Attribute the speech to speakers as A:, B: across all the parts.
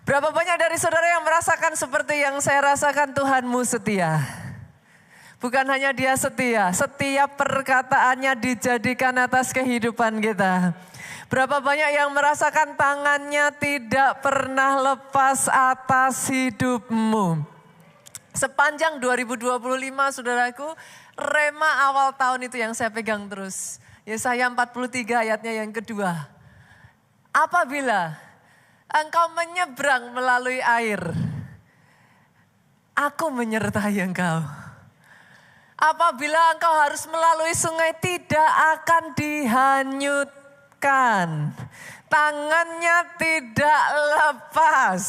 A: Berapa banyak dari saudara yang merasakan seperti yang saya rasakan, Tuhanmu setia. Bukan hanya dia setia, setiap perkataannya dijadikan atas kehidupan kita. Berapa banyak yang merasakan tangannya tidak pernah lepas atas hidupmu. Sepanjang 2025 saudaraku, rema awal tahun itu yang saya pegang terus. Yesaya 43 ayatnya yang kedua. Apabila engkau menyeberang melalui air, aku menyertai engkau. Apabila engkau harus melalui sungai, tidak akan dihanyutkan. Tangannya tidak lepas.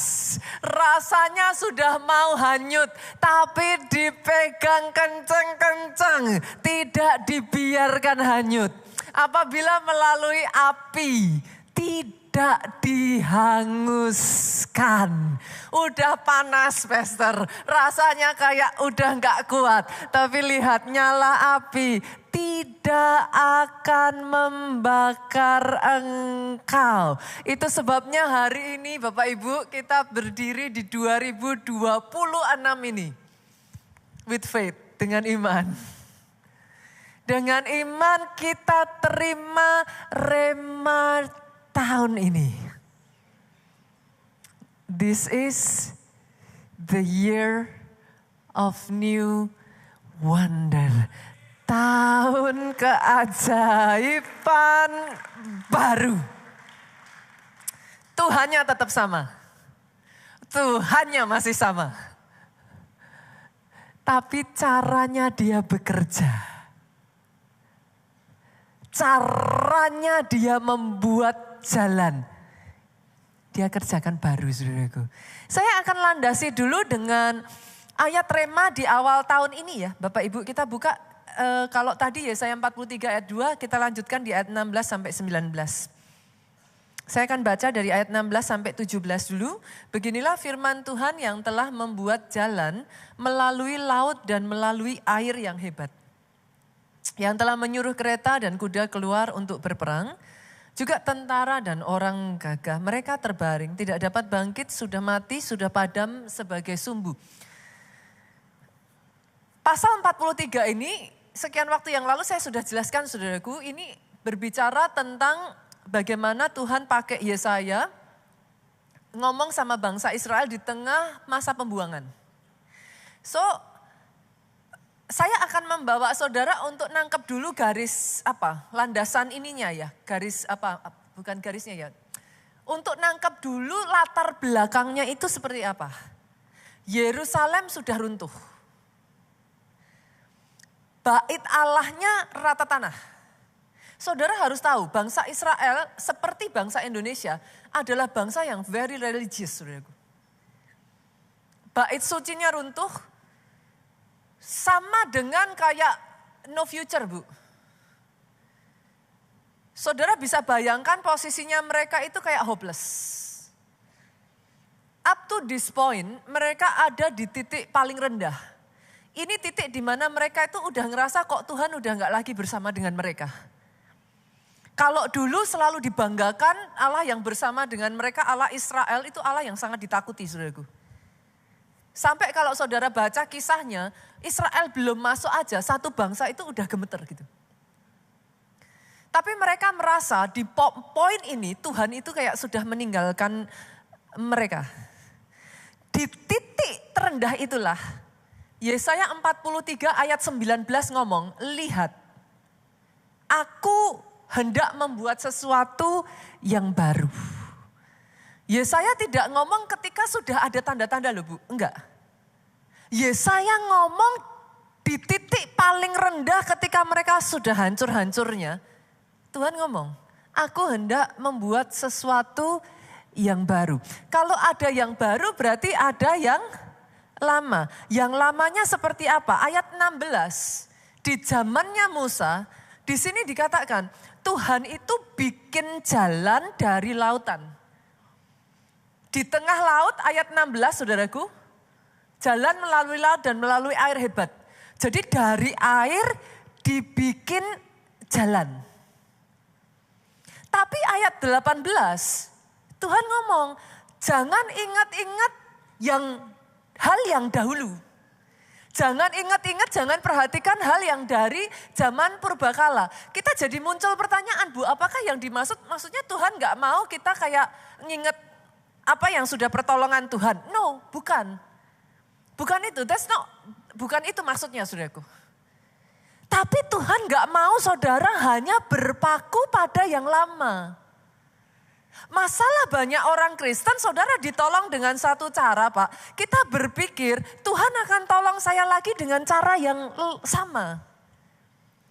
A: Rasanya sudah mau hanyut, tapi dipegang kencang-kencang. Tidak dibiarkan hanyut. Apabila melalui api, tidak dihanguskan. Udah panas Pastor, rasanya kayak udah gak kuat. Tapi lihat nyala api, tidak akan membakar engkau. Itu sebabnya hari ini Bapak Ibu kita berdiri di 2026 ini. With faith, dengan iman. Dengan iman kita terima rema tahun ini. This is the year of new wonder. Tahun keajaiban baru. Tuhannya tetap sama. Tuhannya masih sama. Tapi caranya dia bekerja. Caranya dia membuat jalan. Dia kerjakan baru saudaraku. Saya akan landasi dulu dengan ayat rema di awal tahun ini ya. Bapak Ibu kita buka, kalau tadi Yesaya 43 ayat 2, kita lanjutkan di ayat 16 sampai 19. Saya akan baca dari ayat 16 sampai 17 dulu. Beginilah firman Tuhan yang telah membuat jalan melalui laut dan melalui air yang hebat. Yang telah menyuruh kereta dan kuda keluar untuk berperang. Juga tentara dan orang gagah. Mereka terbaring, tidak dapat bangkit, sudah mati, sudah padam sebagai sumbu. Pasal 43 ini, sekian waktu yang lalu saya sudah jelaskan saudaraku, ini berbicara tentang bagaimana Tuhan pakai Yesaya ngomong sama bangsa Israel di tengah masa pembuangan. So, saya akan membawa saudara untuk nangkep dulu garis landasan ininya ya, garis bukan garisnya ya. Untuk nangkep dulu latar belakangnya itu seperti apa. Yerusalem sudah runtuh. Bait Allahnya rata tanah. Saudara harus tahu bangsa Israel seperti bangsa Indonesia adalah bangsa yang very religious. Saudaraku. Bait sucinya runtuh. Sama dengan kayak no future Bu. Saudara bisa bayangkan posisinya mereka itu kayak hopeless. Up to this point mereka ada di titik paling rendah. Ini titik di mana mereka itu udah ngerasa kok Tuhan udah gak lagi bersama dengan mereka. Kalau dulu selalu dibanggakan Allah yang bersama dengan mereka, Allah Israel itu Allah yang sangat ditakuti saudaraku. Sampai kalau saudara baca kisahnya, Israel belum masuk aja, satu bangsa itu udah gemeter gitu. Tapi mereka merasa di poin ini Tuhan itu kayak sudah meninggalkan mereka. Di titik terendah itulah, Yesaya 43 ayat 19 ngomong, lihat, aku hendak membuat sesuatu yang baru. Yesaya tidak ngomong ketika sudah ada tanda-tanda loh Bu, enggak. Yesaya ngomong di titik paling rendah ketika mereka sudah hancur-hancurnya. Tuhan ngomong, aku hendak membuat sesuatu yang baru. Kalau ada yang baru berarti ada yang lama. Yang lamanya seperti apa? Ayat 16, di zamannya Musa, di sini dikatakan Tuhan itu bikin jalan dari lautan. Di tengah laut ayat 16 saudaraku, jalan melalui laut dan melalui air hebat. Jadi dari air dibikin jalan. Tapi ayat 18 Tuhan ngomong Jangan ingat-ingat hal yang dahulu. Jangan ingat-ingat, jangan perhatikan hal yang dari zaman purbakala. Kita jadi muncul pertanyaan, Bu, apakah yang maksudnya Tuhan gak mau kita kayak nginget apa yang sudah pertolongan Tuhan? No, bukan. Bukan itu, bukan itu maksudnya, saudaraku. Tapi Tuhan gak mau saudara hanya berpaku pada yang lama. Masalah banyak orang Kristen, saudara ditolong dengan satu cara, Pak. Kita berpikir Tuhan akan tolong saya lagi dengan cara yang sama.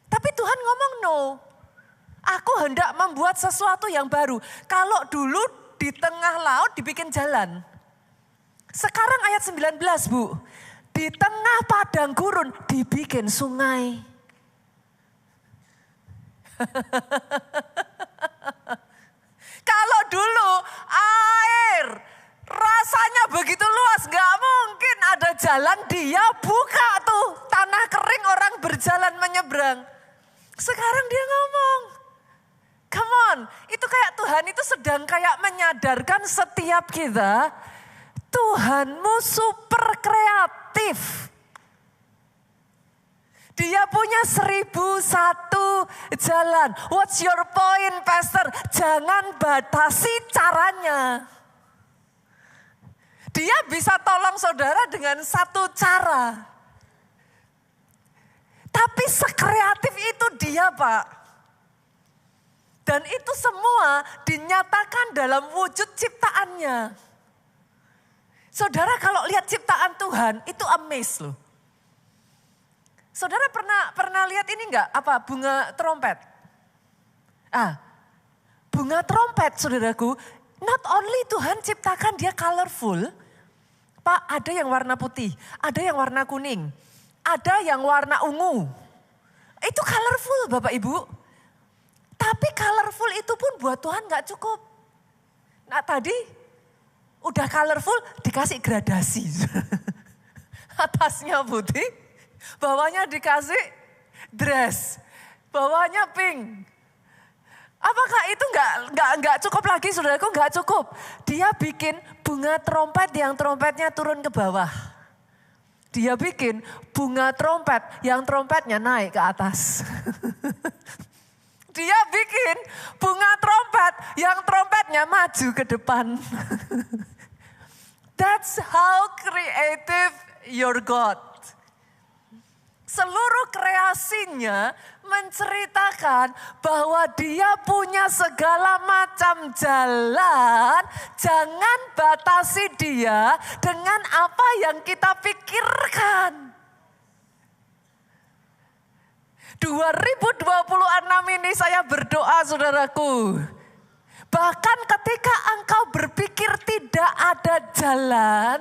A: Tapi Tuhan ngomong no. Aku hendak membuat sesuatu yang baru. Kalau dulu di tengah laut dibikin jalan. Sekarang ayat 19, Bu. Di tengah padang gurun dibikin sungai. Kalau dulu air rasanya begitu luas, gak mungkin ada jalan, dia buka tuh tanah kering, orang berjalan menyeberang. Sekarang dia ngomong, come on, itu kayak Tuhan itu sedang kayak menyadarkan setiap kita, Tuhanmu super kreatif. Dia punya 1001 jalan. What's your point, Pastor? Jangan batasi caranya. Dia bisa tolong saudara dengan satu cara. Tapi sekreatif itu dia, Pak. Dan itu semua dinyatakan dalam wujud ciptaannya. Saudara kalau lihat ciptaan Tuhan, itu amaze loh. Saudara pernah lihat ini enggak? Apa bunga trompet? Bunga trompet, saudaraku, not only Tuhan ciptakan dia colorful. Pak, ada yang warna putih, ada yang warna kuning, ada yang warna ungu. Itu colorful, Bapak Ibu. Tapi colorful itu pun buat Tuhan enggak cukup. Nah, tadi udah colorful dikasih gradasi. Atasnya putih, bawahnya dikasih dress, bawahnya pink. Apakah itu enggak cukup lagi, saudaraku? Enggak cukup. Dia bikin bunga trompet yang trompetnya turun ke bawah. Dia bikin bunga trompet yang trompetnya naik ke atas. Dia bikin bunga trompet yang trompetnya maju ke depan. That's how creative your God. Seluruh kreasinya menceritakan bahwa dia punya segala macam jalan. Jangan batasi dia dengan apa yang kita pikirkan. 2026 ini saya berdoa, saudaraku. Bahkan ketika engkau berpikir tidak ada jalan,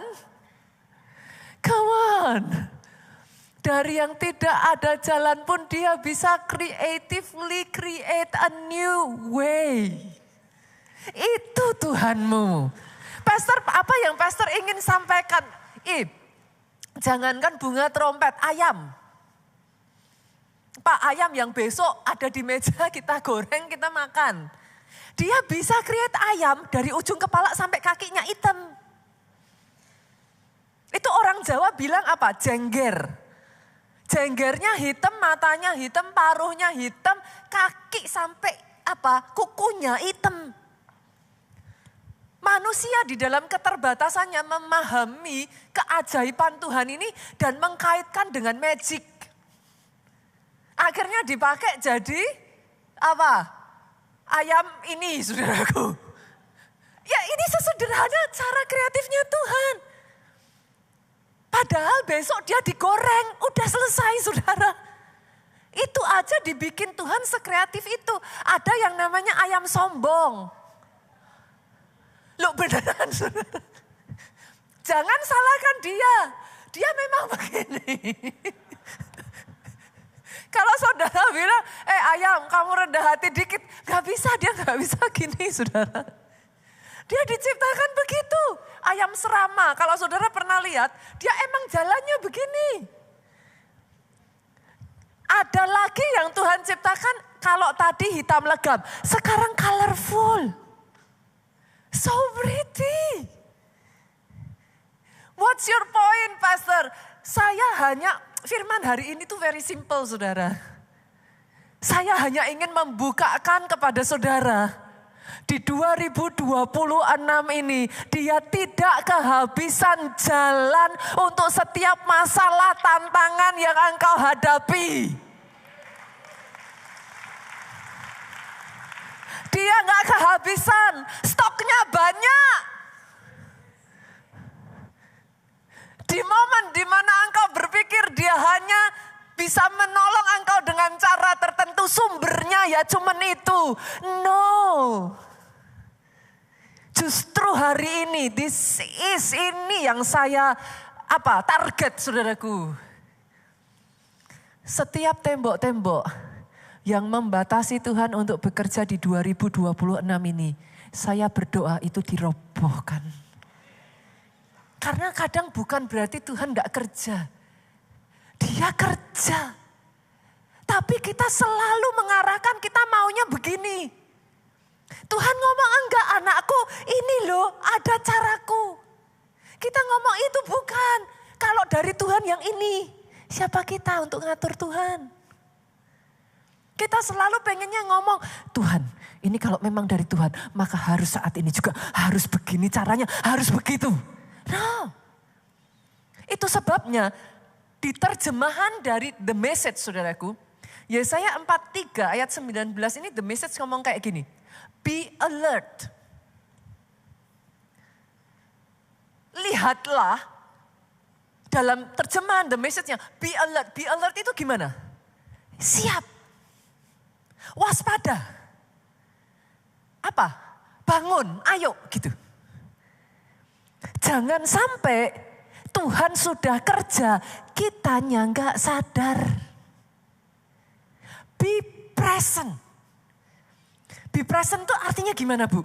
A: come on. Dari yang tidak ada jalan pun dia bisa creatively create a new way. Itu Tuhanmu. Pastor, apa yang Pastor ingin sampaikan? Jangankan bunga trompet, ayam. Pak, ayam yang besok ada di meja kita goreng, kita makan. Dia bisa create ayam dari ujung kepala sampai kakinya hitam. Itu orang Jawa bilang apa? Jengger. Jenggernya hitam, matanya hitam, paruhnya hitam, kaki sampai kukunya hitam. Manusia di dalam keterbatasannya memahami keajaiban Tuhan ini dan mengkaitkan dengan magic. Akhirnya dipakai jadi ayam ini, saudaraku. Ya, ini sesederhana cara kreatifnya Tuhan. Padahal besok dia digoreng, udah selesai, saudara. Itu aja dibikin Tuhan sekreatif itu. Ada yang namanya ayam sombong. Loh, beneran, saudara. Jangan salahkan dia. Dia memang begini. Kalau saudara bilang, ayam kamu rendah hati dikit. Gak bisa, dia gak bisa gini, saudara. Dia diciptakan begitu. Ayam serama, kalau saudara pernah lihat, dia emang jalannya begini. Ada lagi yang Tuhan ciptakan, kalau tadi hitam legam, sekarang colorful. So pretty. What's your point, Pastor? Firman hari ini tuh very simple, saudara. Saya hanya ingin membukakan kepada saudara. Di 2026 ini, dia tidak kehabisan jalan untuk setiap masalah, tantangan yang engkau hadapi. Dia gak kehabisan, stoknya banyak. Di momen dimana engkau berpikir dia hanya bisa menolong engkau dengan cara tertentu, sumbernya ya cuman itu. No. Justru hari ini, ini yang saya target, saudaraku. Setiap tembok-tembok yang membatasi Tuhan untuk bekerja di 2026 ini, saya berdoa itu dirobohkan. Karena kadang bukan berarti Tuhan gak kerja. Dia kerja. Tapi kita selalu mengarahkan, kita maunya begini. Tuhan ngomong, enggak anakku, ini loh ada caraku. Kita ngomong itu bukan. Kalau dari Tuhan yang ini, siapa kita untuk ngatur Tuhan? Kita selalu pengennya ngomong, Tuhan ini kalau memang dari Tuhan, maka harus saat ini juga, harus begini caranya, harus begitu. No. Itu sebabnya di terjemahan dari The Message, saudaraku, Yesaya 43 ayat 19 ini The Message ngomong kayak gini. Be alert. Lihatlah, dalam terjemahan The Message-nya, be alert. Be alert itu gimana? Siap. Waspada. Apa? Bangun, ayo gitu. Jangan sampai Tuhan sudah kerja, kitanya nggak sadar. Be present. Be present itu artinya gimana, Bu?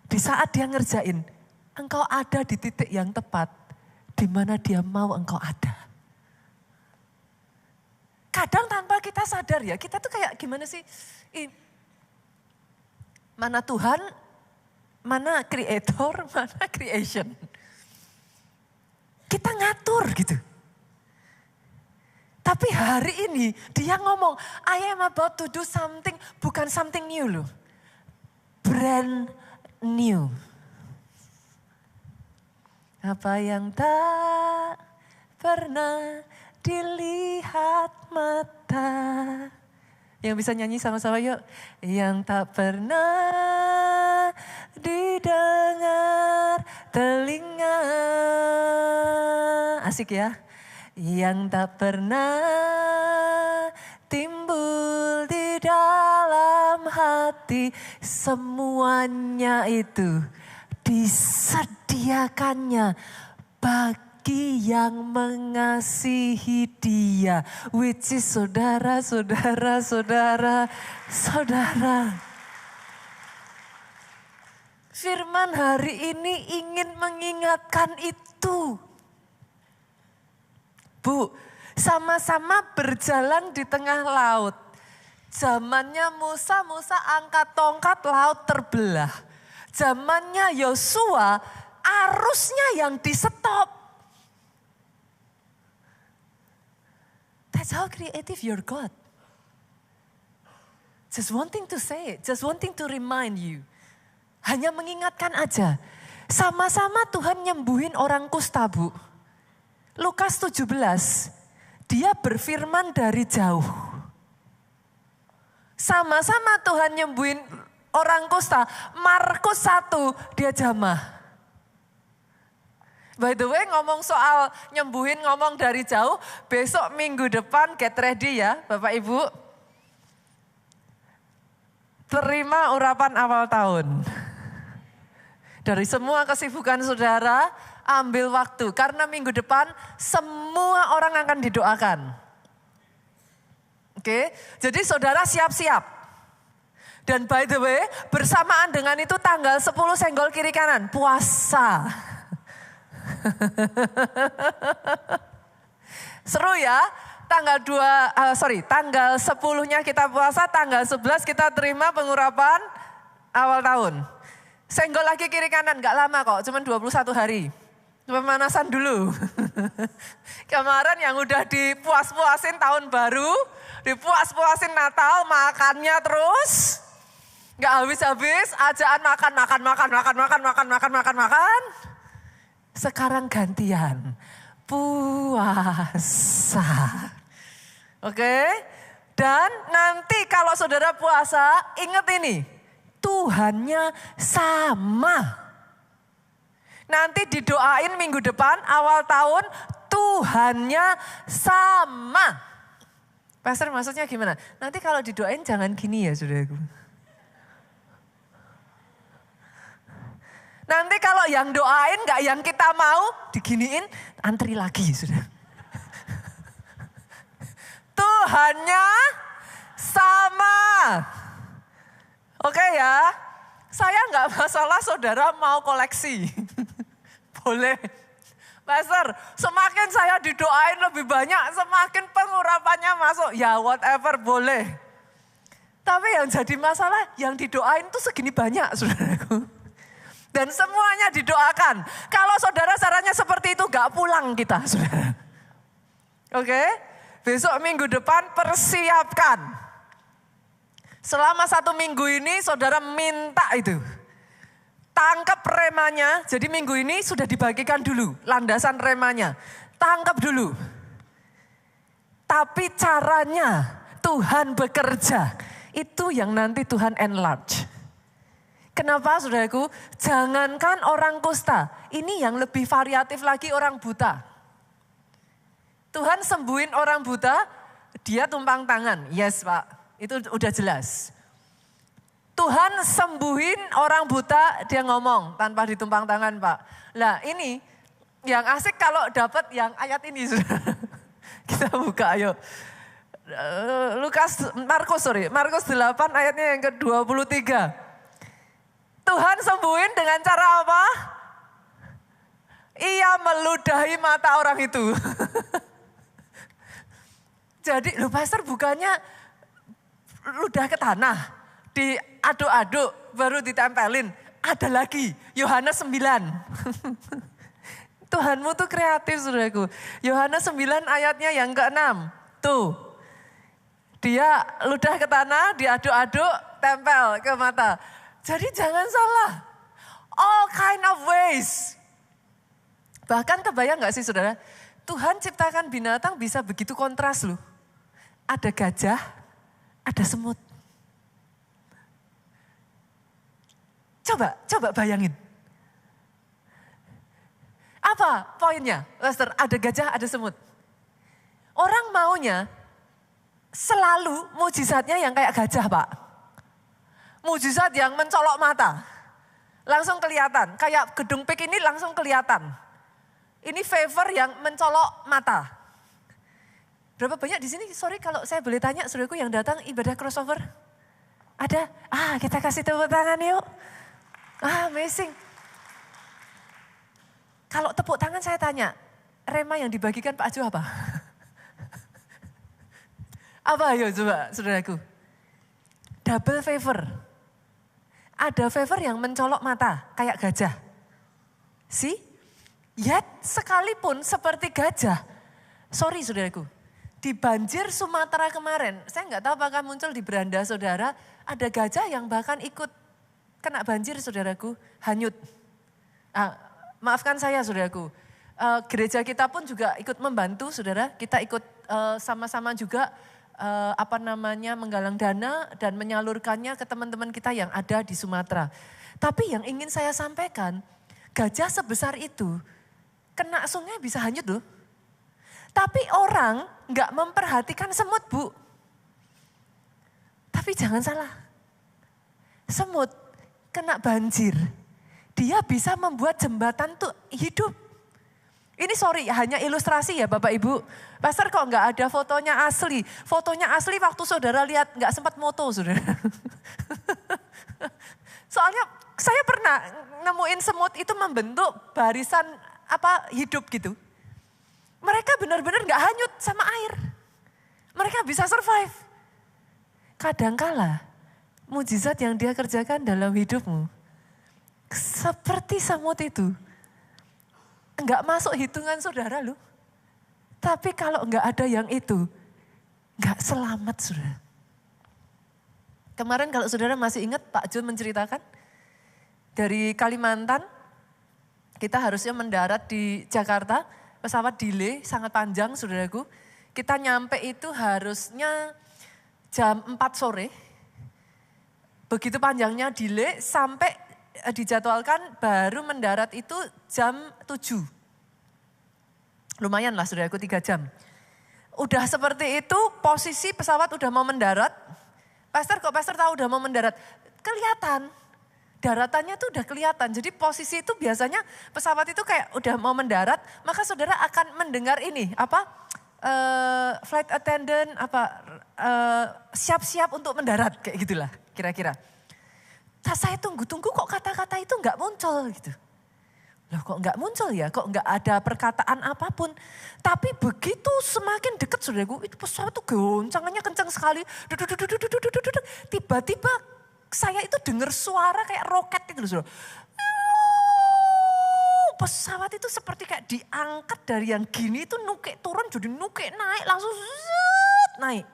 A: Di saat dia ngerjain, engkau ada di titik yang tepat, di mana dia mau engkau ada. Kadang tanpa kita sadar ya, kita tuh kayak gimana sih? Mana Tuhan, mana creator, mana creation. Kita ngatur gitu. Tapi hari ini dia ngomong, I am about to do something, bukan something new loh. Brand new. Apa yang tak pernah dilihat mata. Yang bisa nyanyi sama-sama yuk. Yang tak pernah didengar telinga. Asik ya. Yang tak pernah timbul di dalam hati. Semuanya itu disediakannya bagi yang mengasihi dia. Which is saudara. Firman hari ini ingin mengingatkan itu. Bu, sama-sama berjalan di tengah laut. Zamannya Musa angkat tongkat, laut terbelah. Zamannya Yosua, arusnya yang di stop. That's how creative your God. Just wanting to say it, just wanting to remind you. Hanya mengingatkan aja. Sama-sama Tuhan nyembuhin orang kusta, Bu. Lukas 17, dia berfirman dari jauh. Sama-sama Tuhan nyembuhin orang kusta. Markus 1, dia jamah. By the way, ngomong soal nyembuhin, ngomong dari jauh, besok minggu depan get ready ya Bapak Ibu. Terima urapan awal tahun. Dari semua kesibukan saudara, ambil waktu. Karena minggu depan semua orang akan didoakan. Oke, jadi saudara siap-siap. Dan by the way, bersamaan dengan itu tanggal 10 senggol kiri kanan, puasa. Seru ya, tanggal 10-nya kita puasa, tanggal 11 kita terima pengurapan awal tahun. Senggol lagi kiri kanan, gak lama kok, cuma 21 hari. Pemanasan dulu. Kemarin yang udah dipuas-puasin tahun baru, dipuas-puasin Natal, makannya terus. Gak habis-habis, ajaan makan. Sekarang gantian, puasa. Oke? Dan nanti kalau saudara puasa, ingat ini, Tuhannya sama. Nanti didoain minggu depan, awal tahun, Tuhannya sama. Pastor maksudnya gimana? Nanti kalau didoain jangan gini ya saudaraku. Nanti kalau yang doain gak yang kita mau, diginiin, antri lagi saudara. Tuhannya sama. Oke ya, saya gak masalah saudara mau koleksi. Boleh. Pastor, semakin saya didoain lebih banyak, semakin pengurapannya masuk. Ya whatever, boleh. Tapi yang jadi masalah, yang didoain tuh segini banyak, saudaraku. Dan semuanya didoakan. Kalau saudara caranya seperti itu, gak pulang kita, saudara. Oke? Besok minggu depan persiapkan. Selama 1 minggu ini, saudara minta itu. Tangkap remanya, jadi minggu ini sudah dibagikan dulu landasan remanya. Tangkap dulu. Tapi caranya Tuhan bekerja, itu yang nanti Tuhan enlarge. Kenapa saudaraku? Jangankan orang kusta, ini yang lebih variatif lagi orang buta. Tuhan sembuhin orang buta, dia tumpang tangan. Yes Pak, itu udah jelas. Tuhan sembuhin orang buta, dia ngomong tanpa ditumpang tangan Pak. Lah ini yang asik kalau dapat yang ayat ini. Kita buka ayo. Markus 8 ayatnya yang ke-23. Tuhan sembuhin dengan cara apa? Ia meludahi mata orang itu. Jadi pastor bukannya ludah ke tanah. Diaduk-aduk, baru ditempelin. Ada lagi, Yohanes 9. Tuhanmu tuh kreatif saudaraku. Yohanes 9 ayatnya yang ke-6. Tuh, dia ludah ke tanah, diaduk-aduk, tempel ke mata. Jadi jangan salah. All kind of ways. Bahkan kebayang gak sih saudara? Tuhan ciptakan binatang bisa begitu kontras loh. Ada gajah, ada semut. Coba bayangin. Apa poinnya? Lester, ada gajah, ada semut. Orang maunya selalu mujizatnya yang kayak gajah Pak. Mujizat yang mencolok mata. Langsung kelihatan. Kayak gedung pik ini langsung kelihatan. Ini favor yang mencolok mata. Berapa banyak di sini? Sorry kalau saya boleh tanya, saudaraku yang datang ibadah crossover? Ada? Kita kasih tepuk tangan yuk. Amazing. Kalau tepuk tangan saya tanya, rema yang dibagikan Pak Ajo apa? Apa ayo coba saudaraku? Double favor. Ada favor yang mencolok mata, kayak gajah. See? Yet sekalipun seperti gajah. Sorry saudaraku, di banjir Sumatera kemarin, saya nggak tahu apakah muncul di beranda saudara, ada gajah yang bahkan ikut kena banjir saudaraku, hanyut. Maafkan saya saudaraku, gereja kita pun juga ikut membantu saudara, kita ikut sama-sama juga menggalang dana dan menyalurkannya ke teman-teman kita yang ada di Sumatera. Tapi yang ingin saya sampaikan, gajah sebesar itu kena sungai bisa hanyut loh. Tapi orang nggak memperhatikan semut Bu. Tapi jangan salah, semut kena banjir, dia bisa membuat jembatan tuh hidup. Ini sorry, hanya ilustrasi ya Bapak Ibu. Pastor kok nggak ada fotonya asli? Fotonya asli waktu saudara lihat nggak sempat moto saudara. Soalnya saya pernah nemuin semut itu membentuk barisan hidup gitu. Mereka benar-benar nggak hanyut sama air. Mereka bisa survive. Kadangkala mujizat yang dia kerjakan dalam hidupmu seperti semut itu. enggak masuk hitungan saudara loh. Tapi kalau enggak ada yang itu, enggak selamat saudara. Kemarin kalau saudara masih ingat Pak John menceritakan, dari Kalimantan kita harusnya mendarat di Jakarta, pesawat delay sangat panjang saudaraku. Kita nyampe itu harusnya jam 4 sore. Begitu panjangnya delay sampai dijadwalkan baru mendarat itu jam 7. Lumayan lah saudaraku 3 jam. Udah seperti itu posisi pesawat udah mau mendarat. Pastor tahu udah mau mendarat? Kelihatan. Daratannya tuh udah kelihatan. Jadi posisi itu biasanya pesawat itu kayak udah mau mendarat. Maka saudara akan mendengar ini flight attendant siap-siap untuk mendarat kayak gitulah kira-kira. Saya tunggu-tunggu kok kata-kata itu nggak muncul gitu. Loh kok nggak muncul ya, kok nggak ada perkataan apapun. Tapi begitu semakin dekat saudaraku, itu pesawat tuh goncangannya kencang sekali. Tiba-tiba saya itu dengar suara kayak roket itu loh saudara. Pesawat itu seperti kayak diangkat dari yang gini itu nukik turun jadi nukik naik langsung naik.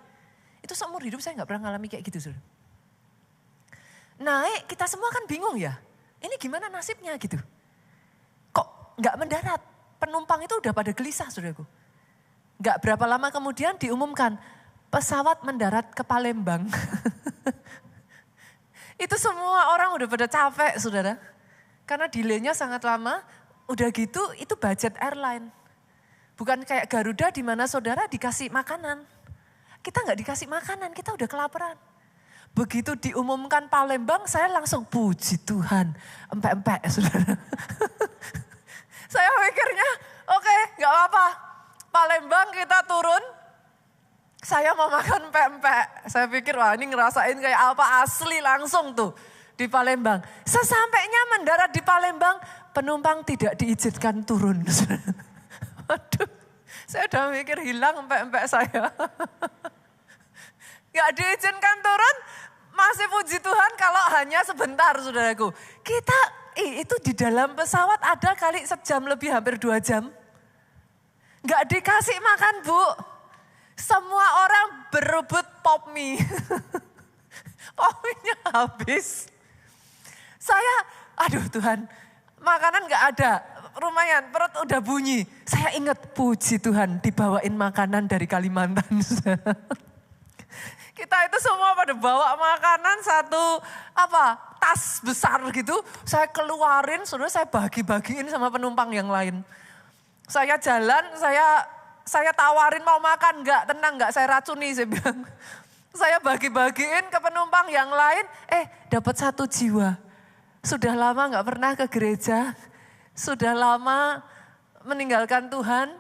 A: Itu seumur hidup saya nggak pernah ngalami kayak gitu saudara. Naik kita semua kan bingung ya. Ini gimana nasibnya gitu. Kok nggak mendarat? Penumpang itu udah pada gelisah saudaraku. Nggak berapa lama kemudian diumumkan pesawat mendarat ke Palembang. Itu semua orang udah pada capek saudara. Karena delaynya sangat lama. Udah gitu itu budget airline. Bukan kayak Garuda di mana saudara dikasih makanan. Kita nggak dikasih makanan, kita udah kelaparan. Begitu diumumkan Palembang, saya langsung puji Tuhan. Empek-empek saudara. Saya mikirnya, oke, nggak apa-apa. Palembang kita turun, saya mau makan empek-empek. Saya pikir wah ini ngerasain kayak apa asli langsung tuh di Palembang. Sesampainya mendarat di Palembang, penumpang tidak diizinkan turun. Waduh, saya udah mikir hilang empek-empek saya. Gak diizinkan turun, masih puji Tuhan kalau hanya sebentar saudaraku. Kita itu di dalam pesawat ada kali sejam lebih hampir 2 jam. Gak dikasih makan Bu. Semua orang berebut pop mie. Pop mie-nya habis. Saya, aduh Tuhan, makanan gak ada, lumayan perut udah bunyi. Saya ingat puji Tuhan dibawain makanan dari Kalimantan. Kita itu semua pada bawa makanan satu tas besar gitu. Saya keluarin, saudara saya bagi-bagiin sama penumpang yang lain. Saya jalan, saya tawarin mau makan enggak, tenang enggak saya racuni saya bilang. Saya bagi-bagiin ke penumpang yang lain, dapat 1 jiwa. Sudah lama gak pernah ke gereja, sudah lama meninggalkan Tuhan,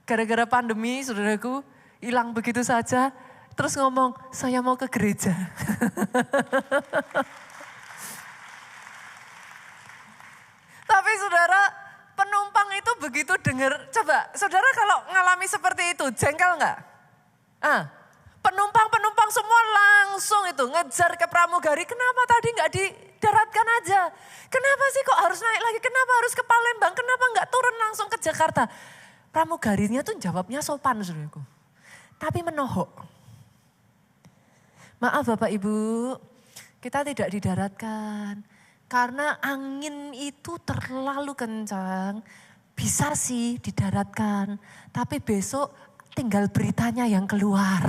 A: gara-gara pandemi saudaraku, hilang begitu saja, terus ngomong, saya mau ke gereja. Tapi saudara, penumpang itu begitu dengar, coba saudara kalau ngalami seperti itu, jengkel gak? Penumpang semua langsung itu ngejar ke pramugari, kenapa tadi gak didaratkan aja? Kenapa sih kok harus naik lagi? Kenapa harus ke Palembang? Kenapa gak turun langsung ke Jakarta? Pramugarinya tuh jawabnya sopan saudaraku. Tapi menohok. Maaf Bapak Ibu, kita tidak didaratkan. Karena angin itu terlalu kencang, bisa sih didaratkan. Tapi besok tinggal beritanya yang keluar.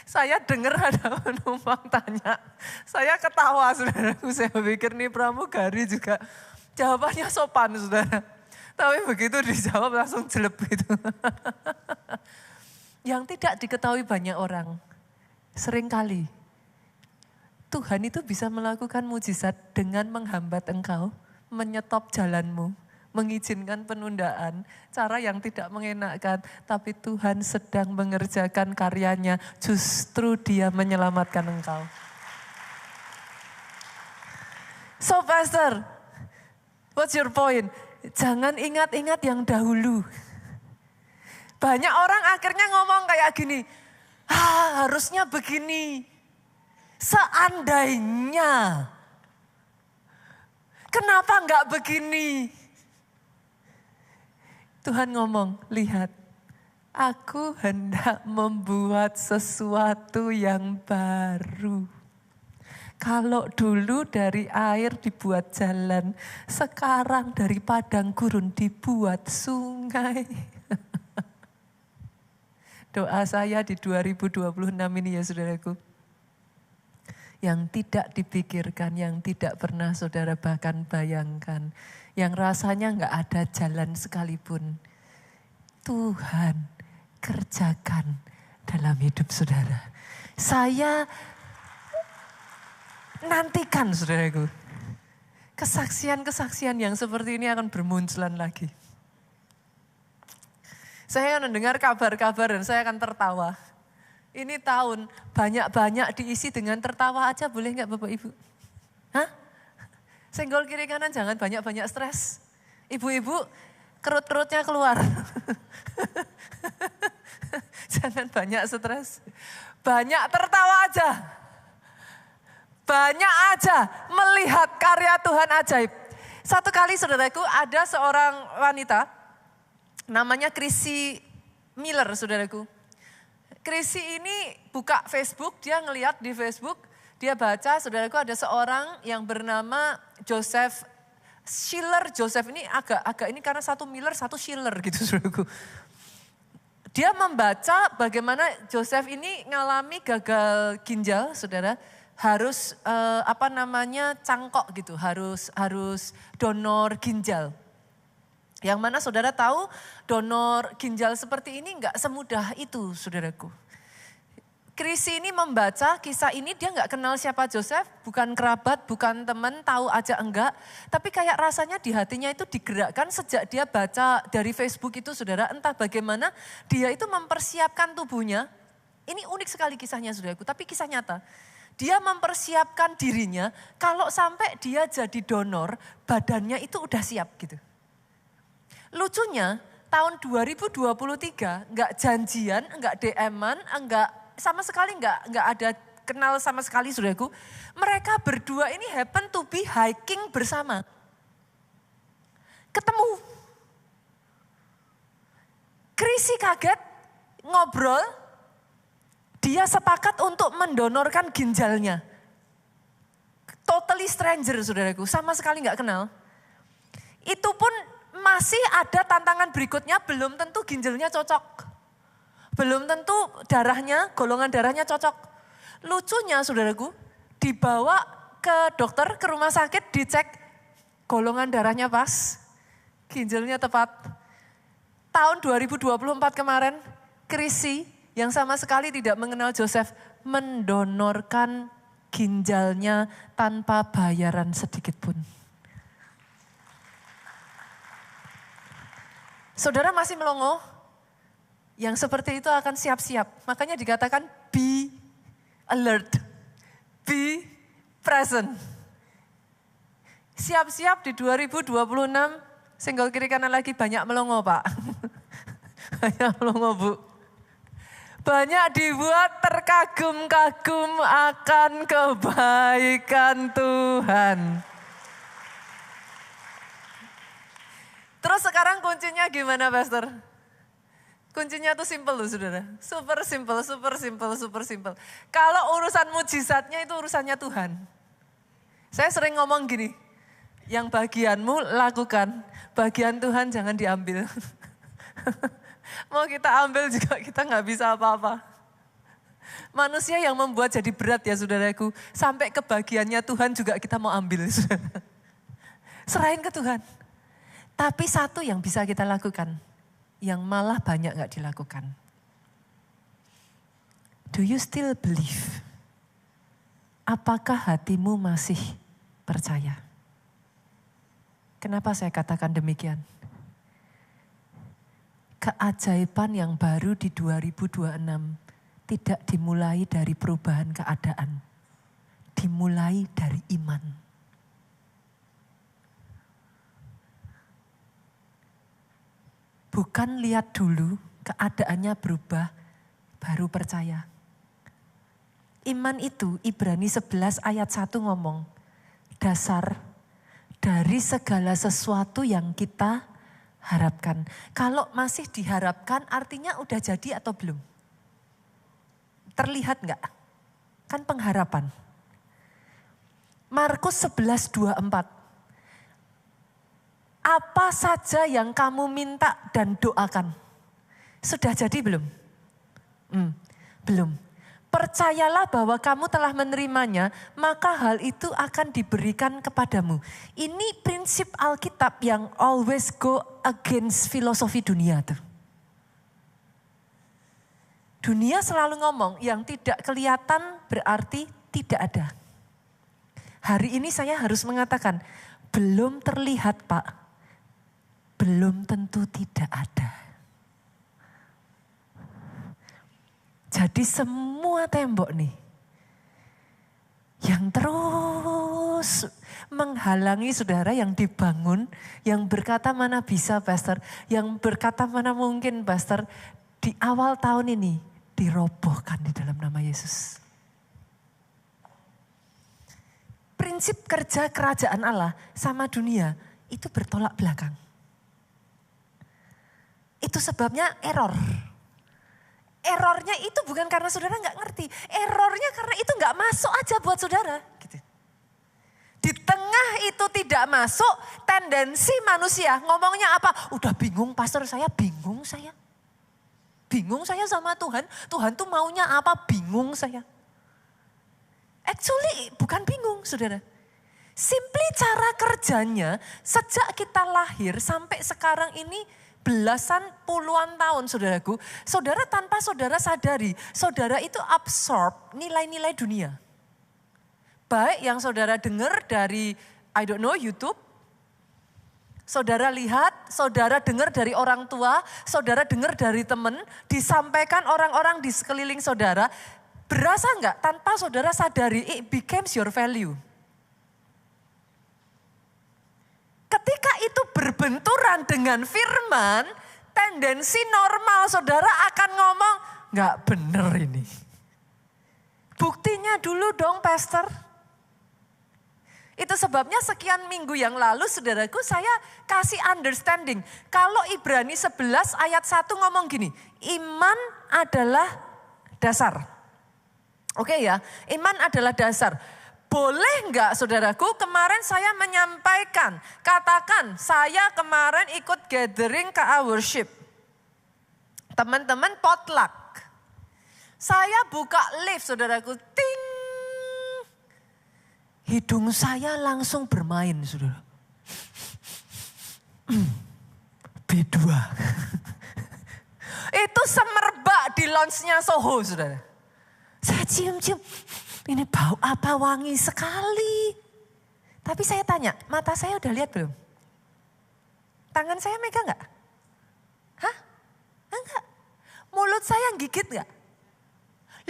A: Saya dengar ada penumpang tanya, saya ketawa saudaraku, saya pikir nih pramugari juga jawabannya sopan saudara. Tapi begitu dijawab langsung jelek gitu. Yang tidak diketahui banyak orang, seringkali Tuhan itu bisa melakukan mujizat dengan menghambat engkau, menyetop jalanmu, mengizinkan penundaan, cara yang tidak mengenakkan, tapi Tuhan sedang mengerjakan karyanya, justru Dia menyelamatkan engkau. So Pastor, what's your point? Jangan ingat-ingat yang dahulu. Banyak orang akhirnya ngomong kayak gini, harusnya begini, seandainya. Kenapa enggak begini? Tuhan ngomong, lihat, aku hendak membuat sesuatu yang baru. Kalau dulu dari air dibuat jalan, sekarang dari padang gurun dibuat sungai. Doa saya di 2026 ini ya saudaraku. Yang tidak dipikirkan, yang tidak pernah saudara bahkan bayangkan. Yang rasanya enggak ada jalan sekalipun. Tuhan kerjakan dalam hidup saudara. Saya nantikan saudaraku. Kesaksian-kesaksian yang seperti ini akan bermunculan lagi. Saya akan mendengar kabar-kabar dan saya akan tertawa. Ini tahun banyak-banyak diisi dengan tertawa aja, boleh nggak Bapak Ibu? Hah? Senggol kiri kanan jangan banyak-banyak stres. Ibu-ibu kerut-kerutnya keluar. Jangan banyak stres. Banyak tertawa aja. Banyak aja melihat karya Tuhan ajaib. Satu kali saudaraku ada seorang wanita namanya Chrissy Miller saudaraku. Chrissy ini buka Facebook, dia ngelihat di Facebook, dia baca saudaraku ada seorang yang bernama Joseph Schiller. Joseph ini agak ini karena satu Miller, satu Schiller gitu saudaraku. Dia membaca bagaimana Joseph ini ngalami gagal ginjal saudara. Harus cangkok gitu, harus donor ginjal. Yang mana saudara tahu donor ginjal seperti ini enggak semudah itu saudaraku. Chrissy ini membaca kisah ini, dia enggak kenal siapa Joseph, bukan kerabat, bukan teman, tahu aja enggak. Tapi kayak rasanya di hatinya itu digerakkan sejak dia baca dari Facebook itu saudara, entah bagaimana dia itu mempersiapkan tubuhnya. Ini unik sekali kisahnya saudaraku, tapi kisah nyata. Dia mempersiapkan dirinya kalau sampai dia jadi donor, badannya itu udah siap gitu. Lucunya tahun 2023 enggak janjian, enggak DM-an, enggak sama sekali enggak ada kenal sama sekali saudaraku. Mereka berdua ini happen to be hiking bersama. Ketemu. Chrissy kaget, ngobrol, dia sepakat untuk mendonorkan ginjalnya. Totally stranger saudaraku, sama sekali enggak kenal. Itu pun masih ada tantangan berikutnya, belum tentu ginjalnya cocok. Belum tentu golongan darahnya cocok. Lucunya saudaraku, dibawa ke dokter, ke rumah sakit, dicek golongan darahnya pas, ginjalnya tepat. Tahun 2024 kemarin, Chrissy yang sama sekali tidak mengenal Joseph mendonorkan ginjalnya tanpa bayaran sedikit pun. Saudara masih melongo? Yang seperti itu akan siap-siap. Makanya dikatakan be alert, be present. Siap-siap di 2026, senggol kiri kanan lagi banyak melongo Pak. Banyak melongo Bu. Banyak dibuat terkagum-kagum akan kebaikan Tuhan. Terus sekarang kuncinya gimana Pastor? Kuncinya tuh simple loh saudara. Super simple. Kalau urusan mujizatnya itu urusannya Tuhan. Saya sering ngomong gini, yang bagianmu lakukan, bagian Tuhan jangan diambil. Mau kita ambil juga kita gak bisa apa-apa. Manusia yang membuat jadi berat ya saudaraku. Sampai kebagiannya Tuhan juga kita mau ambil saudara. Serahin ke Tuhan. Tapi satu yang bisa kita lakukan, yang malah banyak gak dilakukan. Do you still believe? Apakah hatimu masih percaya? Kenapa saya katakan demikian? Keajaiban yang baru di 2026 tidak dimulai dari perubahan keadaan. Dimulai dari iman. Bukan lihat dulu keadaannya berubah, baru percaya. Iman itu Ibrani 11 ayat 1 ngomong, dari segala sesuatu yang kita harapkan. Kalau masih diharapkan artinya udah jadi atau belum? Terlihat enggak? Kan pengharapan. Markus 11:24. Apa saja yang kamu minta dan doakan. Sudah jadi belum? Belum. Percayalah bahwa kamu telah menerimanya, maka hal itu akan diberikan kepadamu. Ini prinsip Alkitab yang always go against filosofi dunia tuh. Dunia selalu ngomong yang tidak kelihatan berarti tidak ada. Hari ini saya harus mengatakan, belum terlihat Pak, belum tentu tidak ada. Jadi semua tembok nih yang terus menghalangi saudara yang dibangun, yang berkata mana bisa pastor, yang berkata mana mungkin pastor, di awal tahun ini dirobohkan di dalam nama Yesus. Prinsip kerja kerajaan Allah sama dunia itu bertolak belakang. Itu sebabnya error. Errornya itu bukan karena saudara nggak ngerti. Errornya karena itu nggak masuk aja buat saudara. Gitu. Di tengah itu tidak masuk, tendensi manusia ngomongnya apa? Udah bingung pastor, saya bingung saya. Bingung saya sama Tuhan. Tuhan tuh maunya apa? Bingung saya. Actually bukan bingung saudara. Simply cara kerjanya sejak kita lahir sampai sekarang ini belasan puluhan tahun saudaraku. Saudara tanpa saudara sadari, saudara itu absorb nilai-nilai dunia. Baik yang saudara dengar dari YouTube. Saudara lihat, saudara dengar dari orang tua, saudara dengar dari teman, disampaikan orang-orang di sekeliling saudara. Berasa enggak tanpa saudara sadari, it becomes your value. Ketika itu berbenturan dengan firman, tendensi normal saudara akan ngomong, enggak bener ini. Buktinya dulu dong pastor. Itu sebabnya sekian minggu yang lalu saudaraku saya kasih understanding. Kalau Ibrani 11 ayat 1 ngomong gini, iman adalah dasar. Oke ya, iman adalah dasar. Boleh enggak saudaraku, kemarin saya menyampaikan, katakan saya kemarin ikut gathering KA Worship. Teman-teman potluck. Saya buka lift saudaraku, ting. Hidung saya langsung bermain saudara. B2. Itu semerbak di lounge-nya Soho saudara. Saya cium-cium. Ini bau apa wangi sekali. Tapi saya tanya, mata saya udah lihat belum? Tangan saya megang enggak? Hah? Enggak. Mulut saya gigit enggak?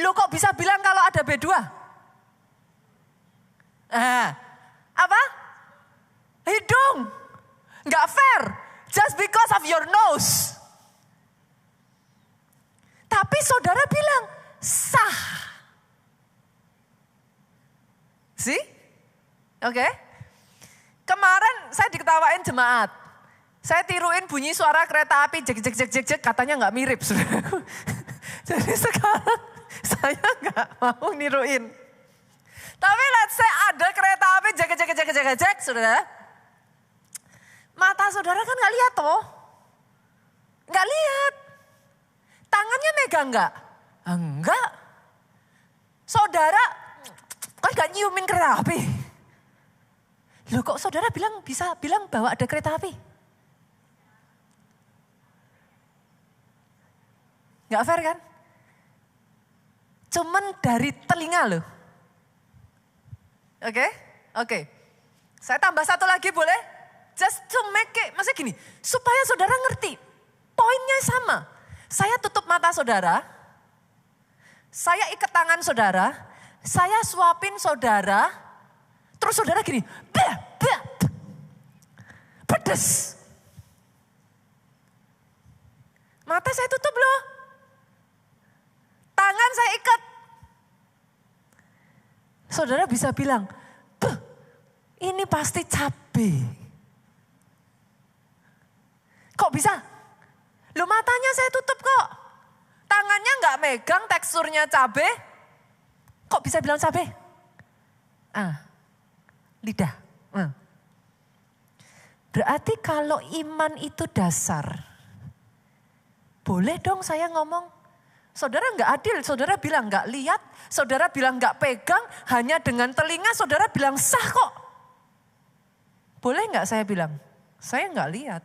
A: Lo kok bisa bilang kalau ada B2? Apa? Hidung. Enggak fair. Just because of your nose. Tapi saudara bilang, sah. See? Oke. Kemarin saya diketawain jemaat. Saya tiruin bunyi suara kereta api jek jek jek jek jek, katanya nggak mirip saudaraku. Jadi sekarang saya nggak mau niruin. Tapi let's say ada kereta api jek jek jek jek jek saudara. Mata saudara kan nggak lihat toh? Nggak lihat. Tangannya megang nggak? Enggak. Saudara kan gak nyiumin kereta api. Loh kok saudara bisa bilang bahwa ada kereta api? Gak fair kan? Cuman dari telinga loh. Oke. Saya tambah satu lagi boleh? Just to make it, maksudnya gini, supaya saudara ngerti. Poinnya sama. Saya tutup mata saudara. Saya ikat tangan saudara. Saya suapin saudara, terus saudara gini, pedes. Mata saya tutup loh. Tangan saya ikat. Saudara bisa bilang, Ini pasti cabe. Kok bisa? Loh matanya saya tutup kok. Tangannya nggak megang, teksturnya cabe. Kok bisa bilang cabe? Lidah. Berarti kalau iman itu dasar, boleh dong saya ngomong. Saudara nggak adil, saudara bilang nggak lihat, saudara bilang nggak pegang, hanya dengan telinga saudara bilang sah kok. Boleh nggak saya bilang? Saya nggak lihat,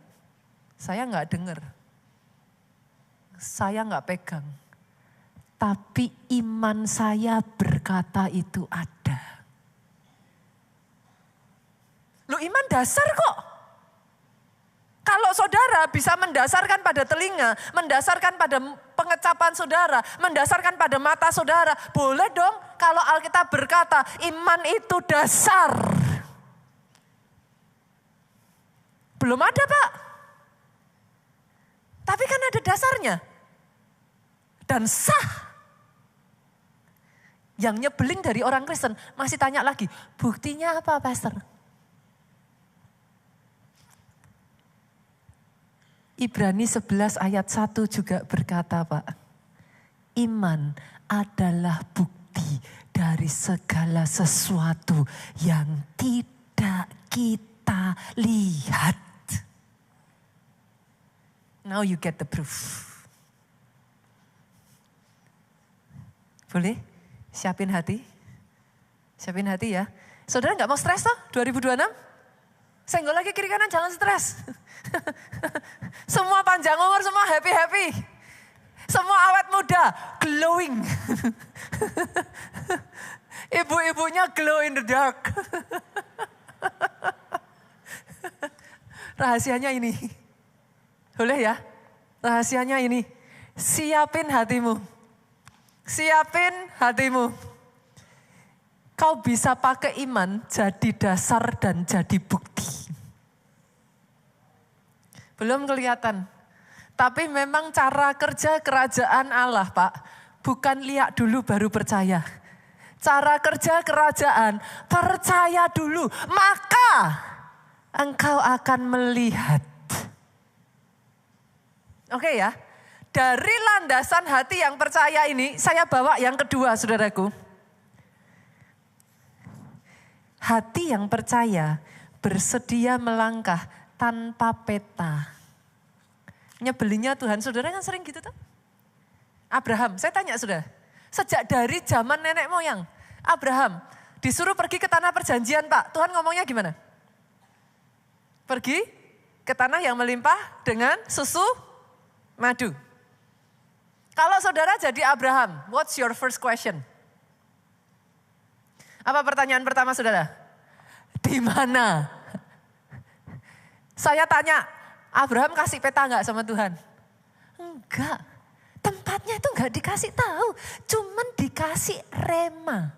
A: saya nggak dengar, saya nggak pegang. Tapi iman saya berkata itu ada. Loh iman dasar kok. Kalau saudara bisa mendasarkan pada telinga, mendasarkan pada pengecapan saudara, mendasarkan pada mata saudara, boleh dong kalau Alkitab berkata iman itu dasar. Belum ada Pak. Tapi kan ada dasarnya. Dan sah. Yang nyebelin dari orang Kristen masih tanya lagi, buktinya apa Pastor? Ibrani 11 ayat 1 juga berkata Pak, iman adalah bukti dari segala sesuatu yang tidak kita lihat. Now you get the proof. Boleh? Siapin hati. Siapin hati ya. Saudara gak mau stres toh 2026? Senggol lagi kiri kanan jangan stres. Semua panjang umur, semua happy-happy. Semua awet muda, glowing. Ibu-ibunya glow in the dark. Rahasianya ini. Boleh ya? Rahasianya ini. Siapin hatimu. Siapin hatimu. Kau bisa pakai iman jadi dasar dan jadi bukti. Belum kelihatan. Tapi memang cara kerja kerajaan Allah Pak, bukan lihat dulu baru percaya. Cara kerja kerajaan, percaya dulu, maka engkau akan melihat. Oke ya, dari landasan hati yang percaya ini, saya bawa yang kedua saudaraku. Hati yang percaya bersedia melangkah tanpa peta. Nyebelinnya Tuhan, saudara kan sering gitu tuh. Abraham, saya tanya saudara, sejak dari zaman nenek moyang, Abraham disuruh pergi ke tanah perjanjian Pak, Tuhan ngomongnya gimana? Pergi ke tanah yang melimpah dengan susu madu. Kalau saudara jadi Abraham, what's your first question? Apa pertanyaan pertama saudara? Di mana? Saya tanya, Abraham kasih peta enggak sama Tuhan? Enggak. Tempatnya itu enggak dikasih tahu, cuman dikasih rema.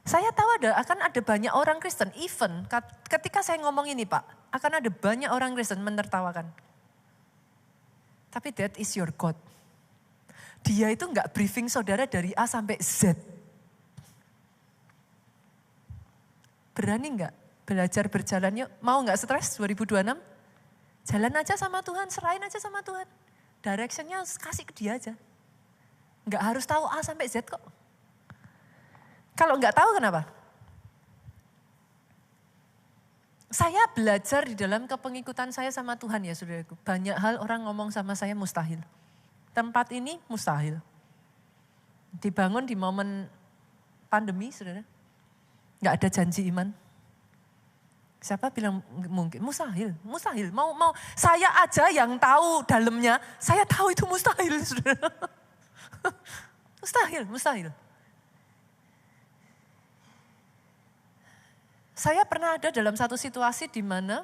A: Saya tahu akan ada banyak orang Kristen, even ketika saya ngomong ini Pak, akan ada banyak orang Kristen menertawakan. Tapi that is your God. Dia itu enggak briefing saudara dari A sampai Z. Berani enggak belajar berjalan yuk? Mau enggak stres 2026? Jalan aja sama Tuhan, serahin aja sama Tuhan. Directionnya kasih ke dia aja. Enggak harus tahu A sampai Z kok. Kalau enggak tahu kenapa? Saya belajar di dalam kepengikutan saya sama Tuhan ya saudaraku. Banyak hal orang ngomong sama saya mustahil. Tempat ini mustahil. Dibangun di momen pandemi saudara. Enggak ada janji iman. Siapa bilang mungkin? Mustahil, mustahil. Mau saya aja yang tahu dalamnya, saya tahu itu mustahil, saudara. Mustahil. Saya pernah ada dalam satu situasi di mana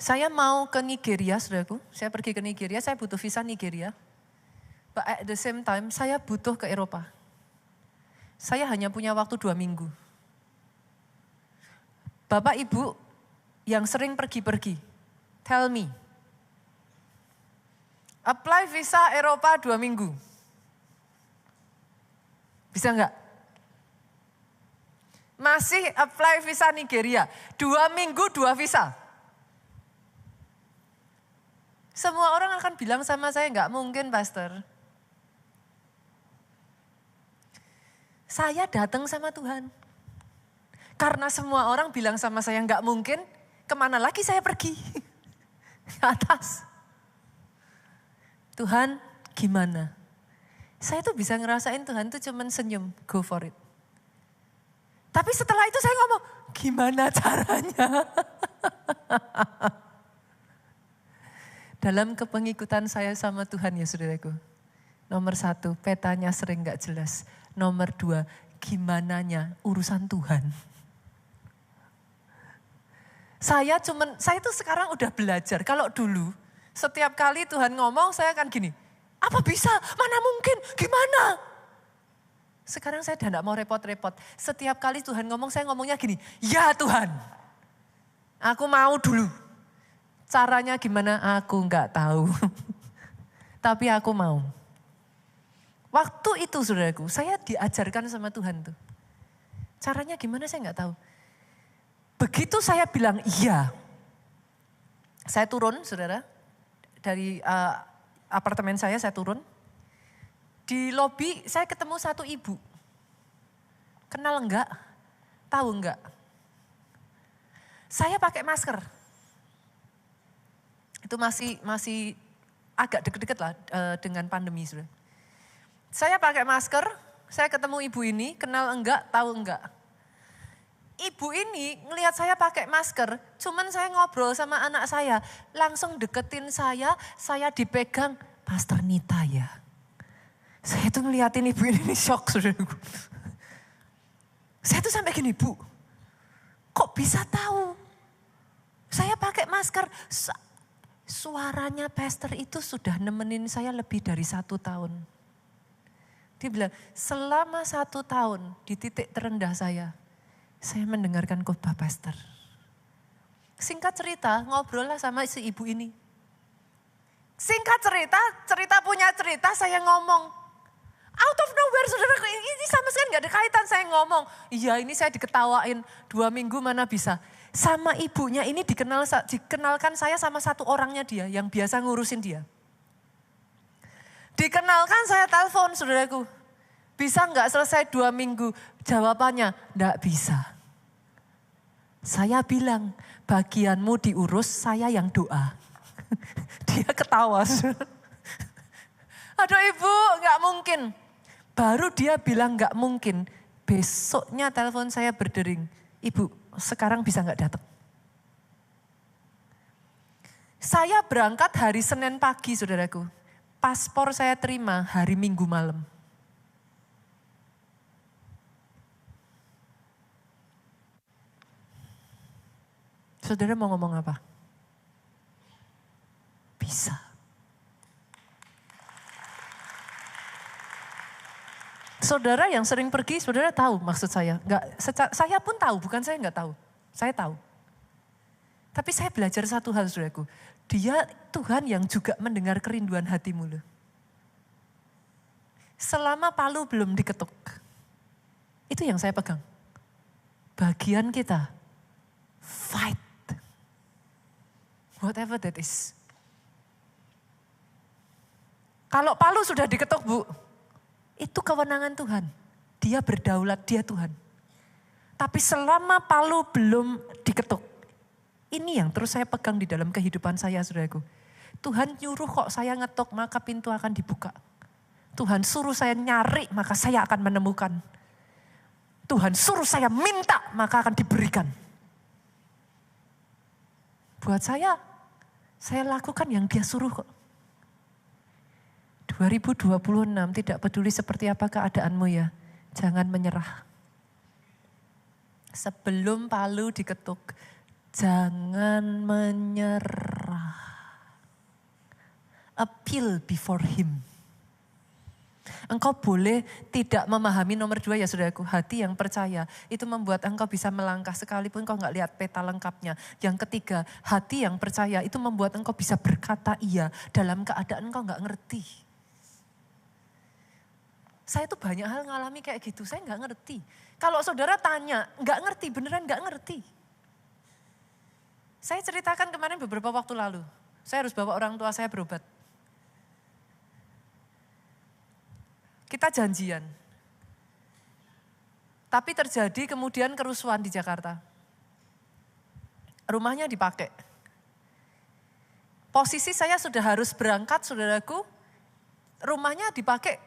A: saya mau ke Nigeria, saudaraku. Saya pergi ke Nigeria, saya butuh visa Nigeria. But at the same time, saya butuh ke Eropa. Saya hanya punya waktu 2 minggu. Bapak Ibu yang sering pergi-pergi, tell me. Apply visa Eropa 2 minggu. Bisa enggak? Masih apply visa Nigeria. 2 minggu 2 visa. Semua orang akan bilang sama saya, nggak mungkin pastor. Saya datang sama Tuhan. Karena semua orang bilang sama saya nggak mungkin, kemana lagi saya pergi? Ke atas. Tuhan gimana? Saya tuh bisa ngerasain Tuhan tuh cuman senyum, go for it. Tapi setelah itu saya ngomong, gimana caranya? Dalam kepengikutan saya sama Tuhan ya saudaraku. Nomor 1, petanya sering gak jelas. Nomor 2, gimananya urusan Tuhan. Saya tuh sekarang udah belajar. Kalau dulu setiap kali Tuhan ngomong saya akan gini. Apa bisa? Mana mungkin? Gimana? Sekarang saya udah gak mau repot-repot. Setiap kali Tuhan ngomong saya ngomongnya gini. Ya Tuhan, aku mau dulu. Caranya gimana? Aku nggak tahu. Tapi aku mau. Waktu itu saudaraku, saya diajarkan sama Tuhan tuh. Caranya gimana saya nggak tahu. Begitu saya bilang iya. Saya turun saudara. Dari apartemen saya turun. Di lobi saya ketemu satu ibu. Kenal enggak? Tahu enggak? Saya pakai masker. Itu masih agak deket-deket lah dengan pandemi sudah. Saya pakai masker, saya ketemu ibu ini, kenal enggak, tahu enggak. Ibu ini ngelihat saya pakai masker, cuman saya ngobrol sama anak saya, langsung deketin saya dipegang, Pastor Nita ya. Saya tuh ngeliatin ibu ini shock sudah. Saya tuh sampai gini, Bu, kok bisa tahu? Saya pakai masker. Suaranya pastor itu sudah nemenin saya lebih dari 1 tahun. Dia bilang, selama 1 tahun di titik terendah saya mendengarkan khotbah pastor. Singkat cerita, ngobrol lah sama si ibu ini. Singkat cerita punya cerita, saya ngomong. Out of nowhere, saudara, ini sama sekali gak ada kaitan saya ngomong. Iya, ini saya diketawain 2 minggu mana bisa. Sama ibunya ini dikenalkan saya sama satu orangnya dia yang biasa ngurusin dia. Dikenalkan saya telepon saudaraku. Bisa nggak selesai 2 minggu? Jawabannya nggak bisa. Saya bilang bagianmu diurus, saya yang doa. Dia ketawa. Aduh ibu nggak mungkin. Baru dia bilang nggak mungkin. Besoknya telepon saya berdering. Ibu, sekarang bisa nggak datang? Saya berangkat hari Senin pagi, saudaraku. Paspor saya terima hari Minggu malam. Saudara mau ngomong apa? Bisa. Saudara yang sering pergi, saudara tahu maksud saya. Saya pun tahu, bukan saya nggak tahu. Saya tahu. Tapi saya belajar satu hal saudaraku. Dia Tuhan yang juga mendengar kerinduan hatimu loh. Selama palu belum diketuk. Itu yang saya pegang. Bagian kita, fight. Whatever that is. Kalau palu sudah diketuk Bu, itu kewenangan Tuhan. Dia berdaulat, dia Tuhan. Tapi selama palu belum diketuk, ini yang terus saya pegang di dalam kehidupan saya, saudaraku. Tuhan nyuruh kok saya ngetuk, maka pintu akan dibuka. Tuhan suruh saya nyari, maka saya akan menemukan. Tuhan suruh saya minta, maka akan diberikan. Buat saya lakukan yang dia suruh kok. 2026 tidak peduli seperti apa keadaanmu ya, jangan menyerah. Sebelum palu diketuk, jangan menyerah. Appeal before him. Engkau boleh tidak memahami nomor 2 ya saudaraku, hati yang percaya itu membuat engkau bisa melangkah sekalipun engkau gak lihat peta lengkapnya. Yang ketiga, hati yang percaya itu membuat engkau bisa berkata iya dalam keadaan engkau gak ngerti. Saya tuh banyak hal ngalami kayak gitu, saya gak ngerti. Kalau saudara tanya, nggak ngerti, beneran nggak ngerti. Saya ceritakan kemarin beberapa waktu lalu, saya harus bawa orang tua saya berobat. Kita janjian. Tapi terjadi kemudian kerusuhan di Jakarta. Rumahnya dipakai. Posisi saya sudah harus berangkat, saudaraku. Rumahnya dipakai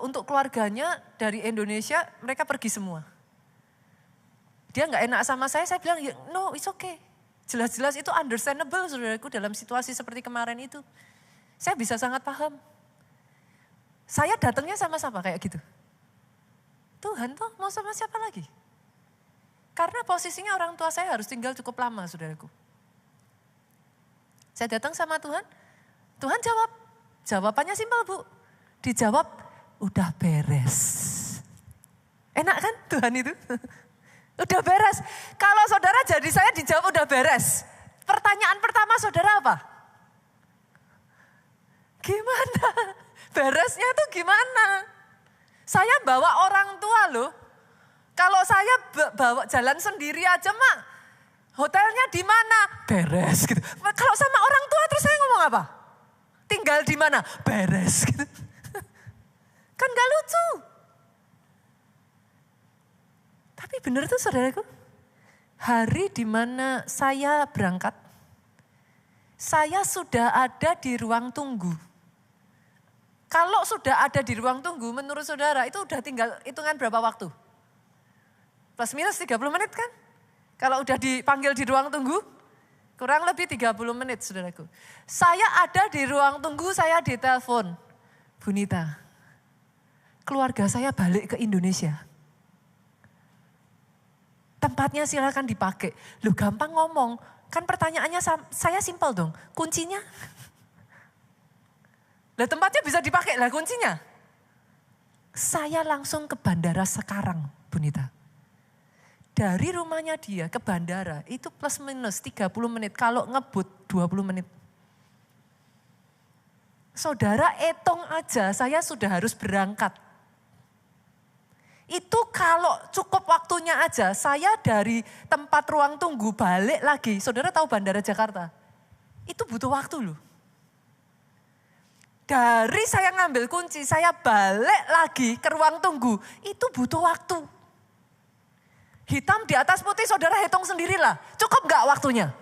A: untuk keluarganya dari Indonesia, mereka pergi semua. Dia nggak enak sama saya bilang, no it's okay. Jelas-jelas itu understandable saudaraku dalam situasi seperti kemarin itu. Saya bisa sangat paham. Saya datangnya sama-sama kayak gitu. Tuhan toh mau sama siapa lagi? Karena posisinya orang tua saya harus tinggal cukup lama saudaraku. Saya datang sama Tuhan, Tuhan jawab. Jawabannya simpel Bu. Dijawab, udah beres. Enak kan Tuhan itu? Udah beres. Kalau saudara jadi saya dijawab udah beres. Pertanyaan pertama saudara apa? Gimana? Beresnya itu gimana? Saya bawa orang tua loh. Kalau saya bawa jalan sendiri aja mak, hotelnya di mana? Beres gitu. Kalau sama orang tua terus saya ngomong apa? Tinggal di mana? Beres gitu. Kan gak lucu. Tapi benar tuh saudaraku. Hari di mana saya berangkat, saya sudah ada di ruang tunggu. Kalau sudah ada di ruang tunggu, menurut saudara itu udah tinggal hitungan berapa waktu? Plus minus 30 menit kan? Kalau udah dipanggil di ruang tunggu, kurang lebih 30 menit saudaraku. Saya ada di ruang tunggu, saya ditelepon. Bu Nita, keluarga saya balik ke Indonesia. Tempatnya silakan dipakai. Loh gampang ngomong, kan pertanyaannya saya simpel dong, kuncinya? Lah tempatnya bisa dipakai, lah kuncinya? Saya langsung ke bandara sekarang, Bu Nita. Dari rumahnya dia ke bandara itu plus minus 30 menit, kalau ngebut 20 menit. Saudara hitung aja, saya sudah harus berangkat. Itu kalau cukup waktunya aja, saya dari tempat ruang tunggu balik lagi. Saudara tahu Bandara Jakarta? Itu butuh waktu loh. Dari saya ngambil kunci, saya balik lagi ke ruang tunggu, itu butuh waktu. Hitam di atas putih, saudara hitung sendirilah. Cukup gak waktunya?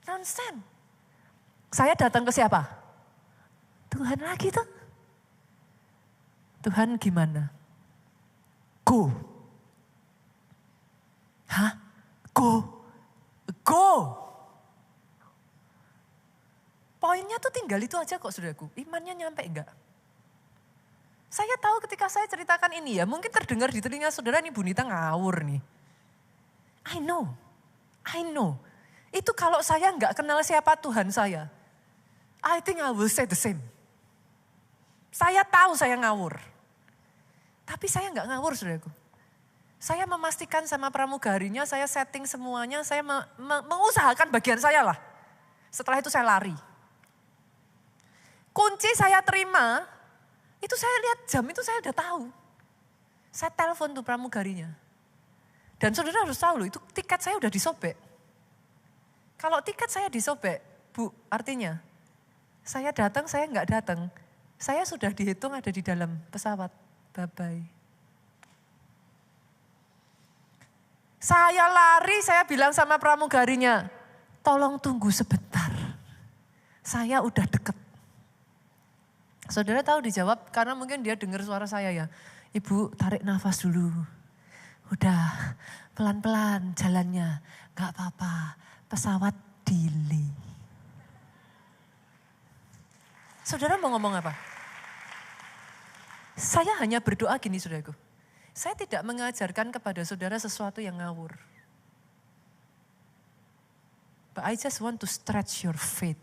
A: Nonsen. Saya datang ke siapa? Tuhan lagi tuh. Tuhan gimana? Go. Hah? Go. Go. Poinnya tuh tinggal itu aja kok saudaraku. Imannya nyampe enggak? Saya tahu ketika saya ceritakan ini ya, mungkin terdengar di telinga saudara nih Bu Nita ngawur nih. I know. Itu kalau saya enggak kenal siapa Tuhan saya, I think I will say the same. Saya tahu saya ngawur. Tapi saya enggak ngawur saudaraku. Saya memastikan sama pramugarinya, saya setting semuanya, saya mengusahakan bagian saya lah. Setelah itu saya lari. Kunci saya terima, itu saya lihat jam itu saya udah tahu. Saya telepon tuh pramugarinya. Dan saudara harus tahu loh, itu tiket saya udah disobek. Kalau tiket saya disobek, Bu, artinya saya datang, saya nggak datang. Saya sudah dihitung ada di dalam pesawat. Bye-bye. Saya lari, saya bilang sama pramugarinya, tolong tunggu sebentar. Saya udah deket. Saudara tahu dijawab karena mungkin dia dengar suara saya ya. Ibu tarik nafas dulu. Udah pelan-pelan jalannya. Gak apa-apa, pesawat delay. Saudara mau ngomong apa? Saya hanya berdoa gini saudaraku. Saya tidak mengajarkan kepada saudara sesuatu yang ngawur. But I just want to stretch your faith.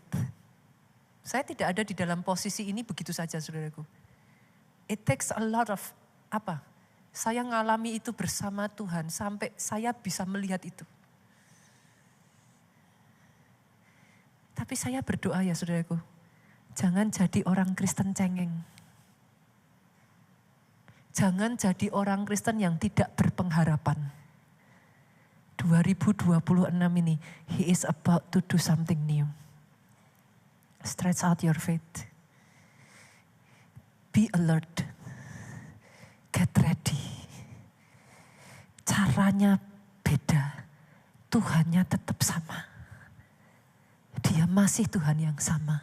A: Saya tidak ada di dalam posisi ini begitu saja saudaraku. It takes a lot of saya ngalami itu bersama Tuhan sampai saya bisa melihat itu. Tapi saya berdoa ya saudaraku. Jangan jadi orang Kristen cengeng. Jangan jadi orang Kristen yang tidak berpengharapan. 2026 ini, He is about to do something new. Stretch out your faith. Be alert. Get ready. Caranya beda. Tuhannya tetap sama. Dia masih Tuhan yang sama.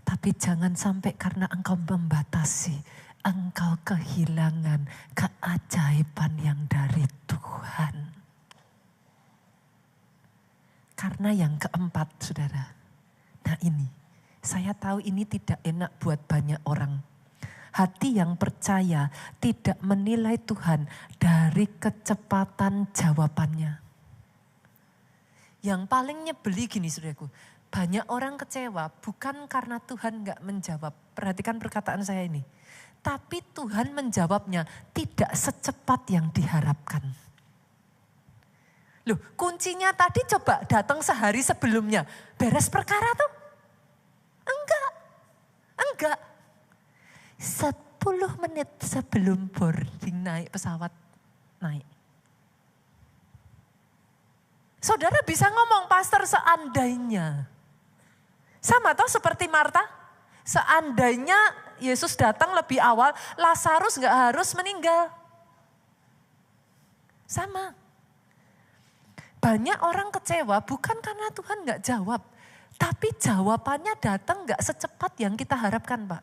A: Tapi jangan sampai karena engkau membatasi, engkau kehilangan keajaiban yang dari Tuhan. Karena yang keempat, saudara. Nah ini, saya tahu ini tidak enak buat banyak orang. Hati yang percaya tidak menilai Tuhan dari kecepatan jawabannya. Yang paling nyebeli gini saudaraku, banyak orang kecewa bukan karena Tuhan gak menjawab. Perhatikan perkataan saya ini. Tapi Tuhan menjawabnya tidak secepat yang diharapkan. Loh, kuncinya tadi coba datang sehari sebelumnya. Beres perkara tuh? Enggak. 10 menit sebelum boarding naik pesawat, naik. Saudara bisa ngomong, pastor seandainya. Sama toh seperti Marta. Seandainya Yesus datang lebih awal, Lazarus gak harus meninggal. Sama. Banyak orang kecewa bukan karena Tuhan gak jawab. Tapi jawabannya datang gak secepat yang kita harapkan, Pak.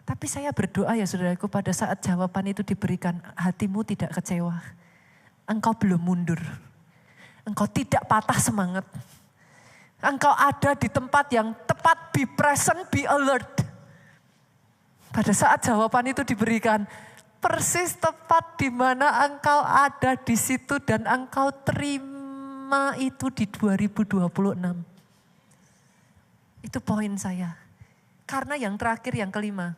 A: Tapi saya berdoa ya saudaraku, pada saat jawaban itu diberikan, hatimu tidak kecewa. Engkau belum mundur. Engkau tidak patah semangat. Engkau ada di tempat yang tepat, be present, be alert. Pada saat jawaban itu diberikan, persis tepat di mana engkau ada di situ dan engkau terima itu di 2026. Itu poin saya. Karena yang terakhir, yang kelima,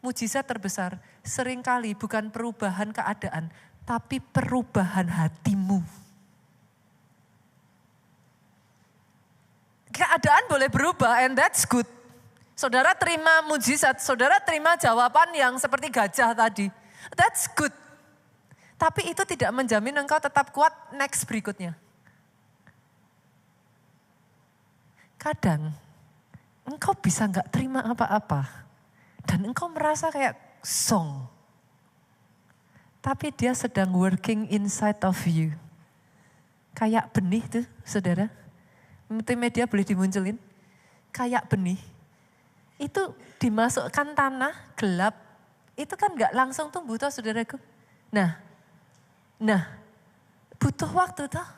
A: mujizat terbesar seringkali bukan perubahan keadaan, tapi perubahan hatimu. Keadaan boleh berubah and that's good. Saudara terima mujizat, saudara terima jawaban yang seperti gajah tadi. That's good. Tapi itu tidak menjamin engkau tetap kuat next berikutnya. Kadang engkau bisa gak terima apa-apa. Dan engkau merasa kayak song. Tapi dia sedang working inside of you. Kayak benih tuh saudara. Multimedia boleh dimunculin. Kayak benih. Itu dimasukkan tanah gelap. Itu kan gak langsung tumbuh toh saudaraku. Nah, butuh waktu toh.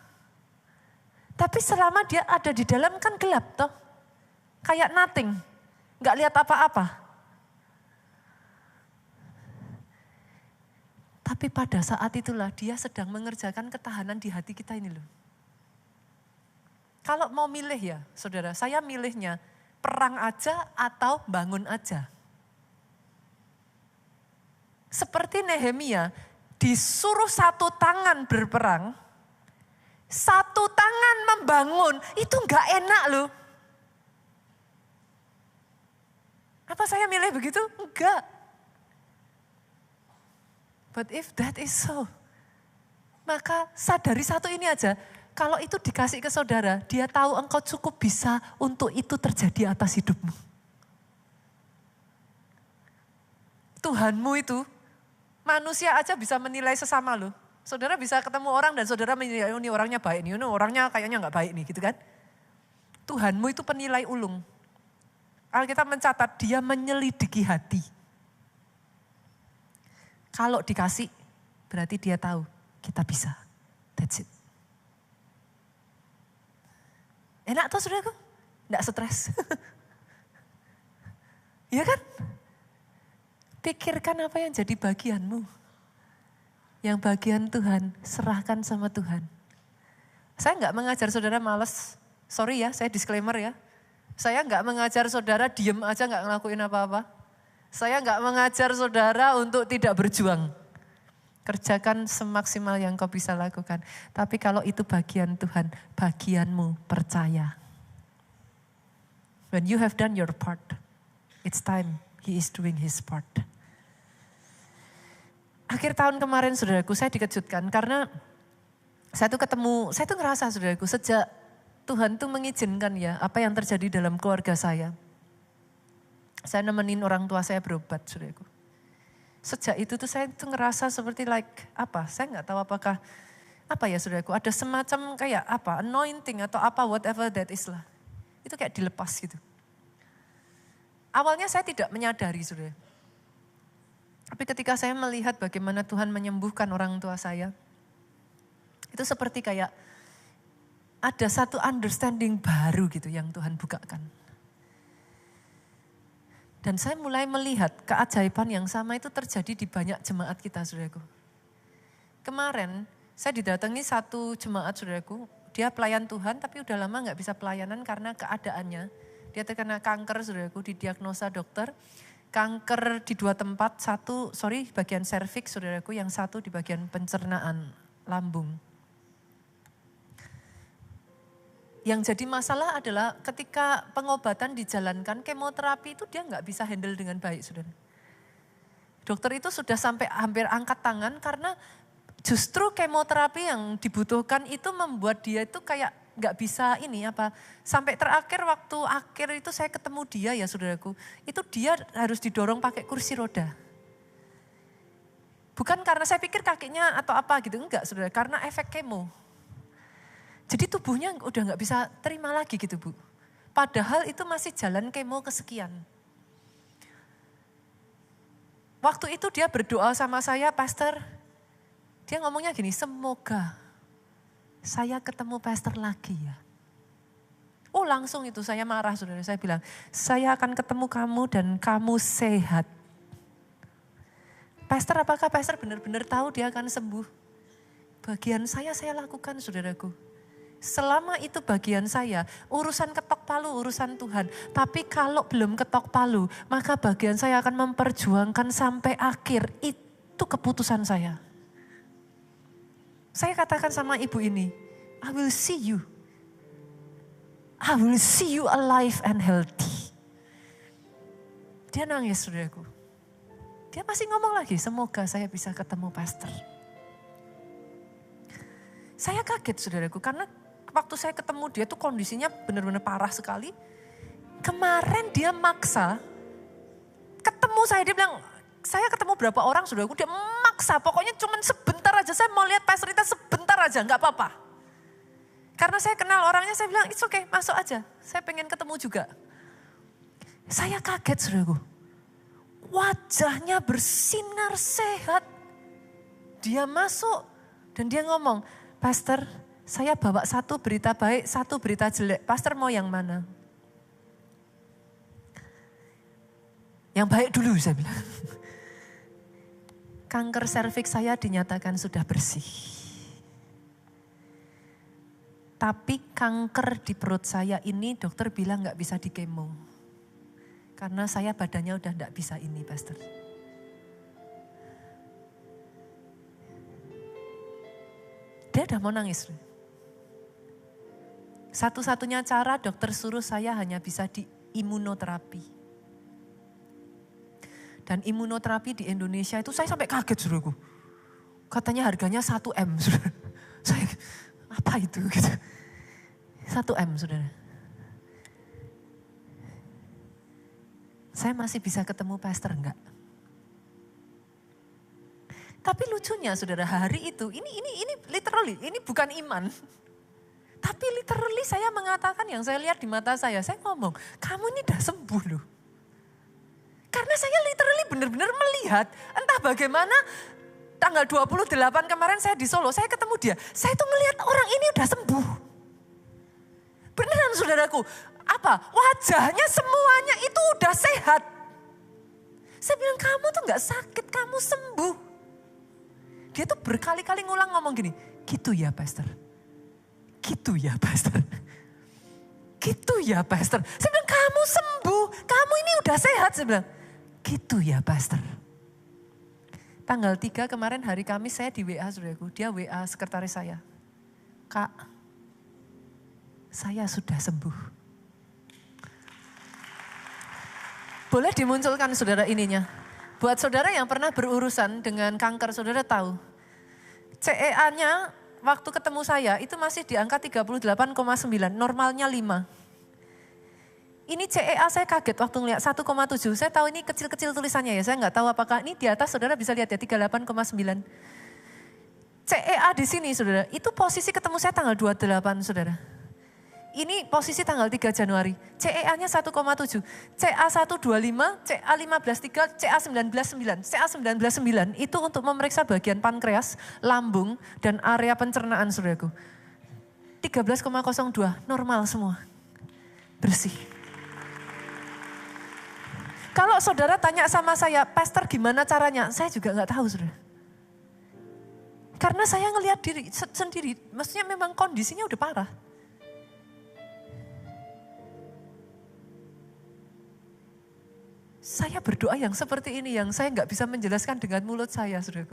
A: Tapi selama dia ada di dalam kan gelap toh. Kayak nothing. Gak lihat apa-apa. Tapi pada saat itulah dia sedang mengerjakan ketahanan di hati kita ini loh. Kalau mau milih ya saudara, saya milihnya perang aja atau bangun aja. Seperti Nehemia, disuruh satu tangan berperang, satu tangan membangun, itu enggak enak loh. Apa saya milih begitu? Enggak. But if that is so, maka sadari satu ini aja, kalau itu dikasih ke saudara, dia tahu engkau cukup bisa untuk itu terjadi atas hidupmu. Tuhanmu itu, manusia aja bisa menilai sesama loh. Saudara bisa ketemu orang dan saudara menilai, oh, ini orangnya baik nih, ini orangnya kayaknya gak baik nih gitu kan. Tuhanmu itu penilai ulung. Alkitab mencatat dia menyelidiki hati. Kalau dikasih berarti dia tahu kita bisa. That's it. Enak tuh saudaraku? Nggak stres. Iya kan? Pikirkan apa yang jadi bagianmu. Yang bagian Tuhan, serahkan sama Tuhan. Saya nggak mengajar saudara malas. Sorry ya, saya disclaimer ya. Saya nggak mengajar saudara diem aja nggak ngelakuin apa-apa. Saya nggak mengajar saudara untuk tidak berjuang. Kerjakan semaksimal yang kau bisa lakukan. Tapi kalau itu bagian Tuhan, bagianmu percaya. When you have done your part, it's time He is doing his part. Akhir tahun kemarin saudaraku, saya dikejutkan karena saya tuh ngerasa saudaraku, sejak Tuhan tuh mengizinkan ya apa yang terjadi dalam keluarga saya. Saya nemenin orang tua saya berobat saudaraku. Sejak itu tuh saya tuh ngerasa seperti saya nggak tahu apakah saudaraku, ada semacam kayak anointing atau whatever that is lah. Itu kayak dilepas gitu. Awalnya saya tidak menyadari saudara. Tapi ketika saya melihat bagaimana Tuhan menyembuhkan orang tua saya, itu seperti kayak ada satu understanding baru gitu yang Tuhan bukakan. Dan saya mulai melihat keajaiban yang sama itu terjadi di banyak jemaat kita saudaraku. Kemarin saya didatangi satu jemaat saudaraku, dia pelayan Tuhan tapi udah lama gak bisa pelayanan karena keadaannya. Dia terkena kanker saudaraku, didiagnosa dokter. Kanker di 2 tempat, bagian serviks saudaraku, yang satu di bagian pencernaan lambung. Yang jadi masalah adalah ketika pengobatan dijalankan, kemoterapi itu dia gak bisa handle dengan baik saudara. Dokter itu sudah sampai hampir angkat tangan karena justru kemoterapi yang dibutuhkan itu membuat dia itu kayak gak bisa sampai terakhir waktu akhir itu saya ketemu dia ya saudaraku, itu dia harus didorong pakai kursi roda. Bukan karena saya pikir kakinya atau apa gitu, enggak saudara, karena efek kemo. Jadi tubuhnya udah gak bisa terima lagi gitu Bu. Padahal itu masih jalan kemo kesekian. Waktu itu dia berdoa sama saya, Pastor, dia ngomongnya gini, semoga saya ketemu pastor lagi ya. Oh langsung itu saya marah saudara, saya bilang, saya akan ketemu kamu dan kamu sehat. Pastor, apakah pastor benar-benar tahu dia akan sembuh? Bagian saya lakukan saudaraku. Selama itu bagian saya, urusan ketok palu, urusan Tuhan. Tapi kalau belum ketok palu, maka bagian saya akan memperjuangkan sampai akhir. Itu keputusan saya. Saya katakan sama ibu ini, I will see you. I will see you alive and healthy. Dia nangis saudaraku. Dia masih ngomong lagi, semoga saya bisa ketemu pastor. Saya kaget saudaraku, karena waktu saya ketemu dia tuh kondisinya benar-benar parah sekali. Kemarin dia maksa ketemu saya, dia bilang, saya ketemu berapa orang saudaraku, dia maksa, pokoknya cuma sebentar aja, saya mau lihat pastor Rita sebentar aja, gak apa-apa. Karena saya kenal orangnya, saya bilang, it's okay, masuk aja, saya pengen ketemu juga. Saya kaget saudaraku, wajahnya bersinar sehat. Dia masuk dan dia ngomong, Pastor, saya bawa satu berita baik, satu berita jelek, Pastor mau yang mana? Yang baik dulu saya bilang. Kanker serviks saya dinyatakan sudah bersih. Tapi kanker di perut saya ini dokter bilang gak bisa dikemo. Karena saya badannya udah gak bisa ini pastor. Dia udah mau nangis. Satu-satunya cara dokter suruh saya hanya bisa di imunoterapi. Dan imunoterapi di Indonesia itu saya sampai kaget saudaraku. Katanya harganya 1M saudara. Saya, apa itu gitu. 1M saudara. Saya masih bisa ketemu pastor enggak? Tapi lucunya saudara, hari itu, ini literally, ini bukan iman. Tapi literally saya mengatakan yang saya lihat di mata saya ngomong, kamu ini udah sembuh loh. Karena saya literally benar-benar melihat, entah bagaimana tanggal 28 kemarin saya di Solo, saya ketemu dia. Saya tuh ngelihat orang ini udah sembuh. Beneran saudaraku, wajahnya semuanya itu udah sehat. Saya bilang, kamu tuh gak sakit, kamu sembuh. Dia tuh berkali-kali ngulang ngomong gini, gitu ya pastor. Gitu ya pastor. Gitu ya pastor. Saya bilang, kamu sembuh, kamu ini udah sehat. Saya bilang, gitu ya pastor. Tanggal 3 kemarin hari Kamis saya di WA saudaraku. Dia WA sekretaris saya. Kak, saya sudah sembuh. Boleh dimunculkan saudara ininya. Buat saudara yang pernah berurusan dengan kanker, saudara tahu. CEA-nya waktu ketemu saya itu masih di angka 38,9, normalnya 5. Ini CEA saya kaget waktu ngeliat 1,7. Saya tahu ini kecil-kecil tulisannya ya, saya nggak tahu apakah ini di atas saudara bisa lihat ya 38,9. CEA di sini saudara, itu posisi ketemu saya tanggal 28 saudara. Ini posisi tanggal 3 Januari, CEA-nya 1,7, CA 125, CA 15,3, CA 19,9. CA 19,9 itu untuk memeriksa bagian pankreas, lambung, dan area pencernaan saudaraku. 13,02, normal semua, bersih. Kalau saudara tanya sama saya, Pastor gimana caranya? Saya juga nggak tahu saudara. Karena saya ngelihat diri sendiri, maksudnya memang kondisinya udah parah. Saya berdoa yang seperti ini yang saya nggak bisa menjelaskan dengan mulut saya, saudaraku.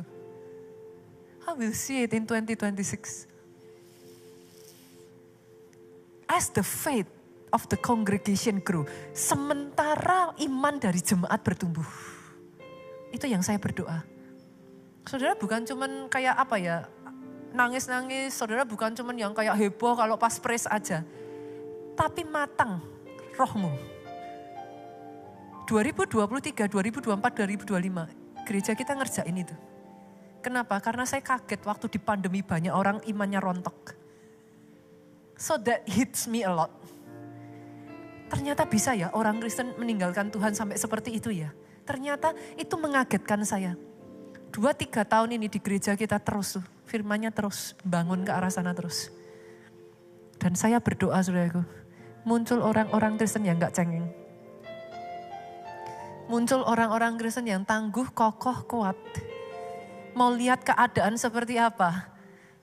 A: I will see it in 2026. As the faith of the congregation grew, sementara iman dari jemaat bertumbuh. Itu yang saya berdoa. Saudara bukan cuman kayak apa ya, nangis-nangis, saudara bukan cuman yang kayak heboh kalau pas praise aja. Tapi matang rohmu. 2023, 2024, 2025, gereja kita ngerjain itu. Kenapa? Karena saya kaget waktu di pandemi banyak orang imannya rontok. So that hits me a lot. Ternyata bisa ya orang Kristen meninggalkan Tuhan sampai seperti itu ya. Ternyata itu mengagetkan saya. 2-3 tahun ini di gereja kita terus tuh, firman-Nya terus bangun ke arah sana terus. Dan saya berdoa saudaraku, muncul orang-orang Kristen yang gak cengeng. Muncul orang-orang Kristen yang tangguh, kokoh, kuat. Mau lihat keadaan seperti apa.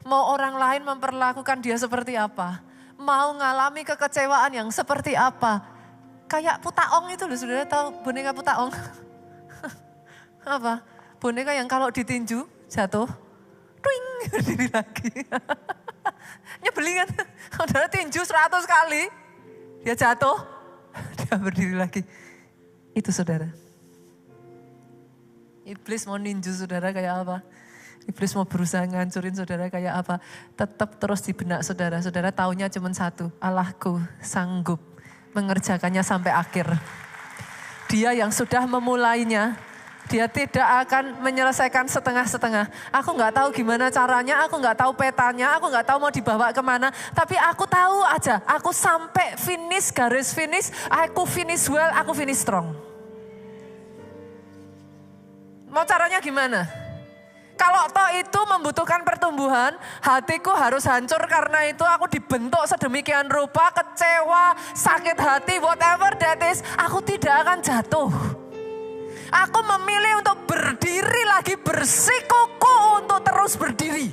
A: Mau orang lain memperlakukan dia seperti apa. Mau ngalami kekecewaan yang seperti apa. Kayak Putaong itu loh, saudara tahu boneka Putaong? Apa? Boneka yang kalau ditinju jatuh, twing, berdiri lagi. Nyebelin kan? Saudara tinju 100 kali, dia jatuh, dia berdiri lagi. Itu saudara. Iblis mau ninju saudara kayak apa? Iblis mau berusaha ngancurin saudara kayak apa? Tetap terus di benak saudara. Saudara taunya cuma satu, Allahku sanggup mengerjakannya sampai akhir. Dia yang sudah memulainya, dia tidak akan menyelesaikan setengah-setengah. Aku gak tahu gimana caranya, aku gak tahu petanya, aku gak tahu mau dibawa kemana. Tapi aku tahu aja, aku sampai finish, garis finish, aku finish well, aku finish strong. Mau caranya gimana? Kalau toh itu membutuhkan pertumbuhan, hatiku harus hancur karena itu aku dibentuk sedemikian rupa, kecewa, sakit hati, whatever that is, aku tidak akan jatuh. Aku memilih untuk berdiri lagi, bersikuku untuk terus berdiri.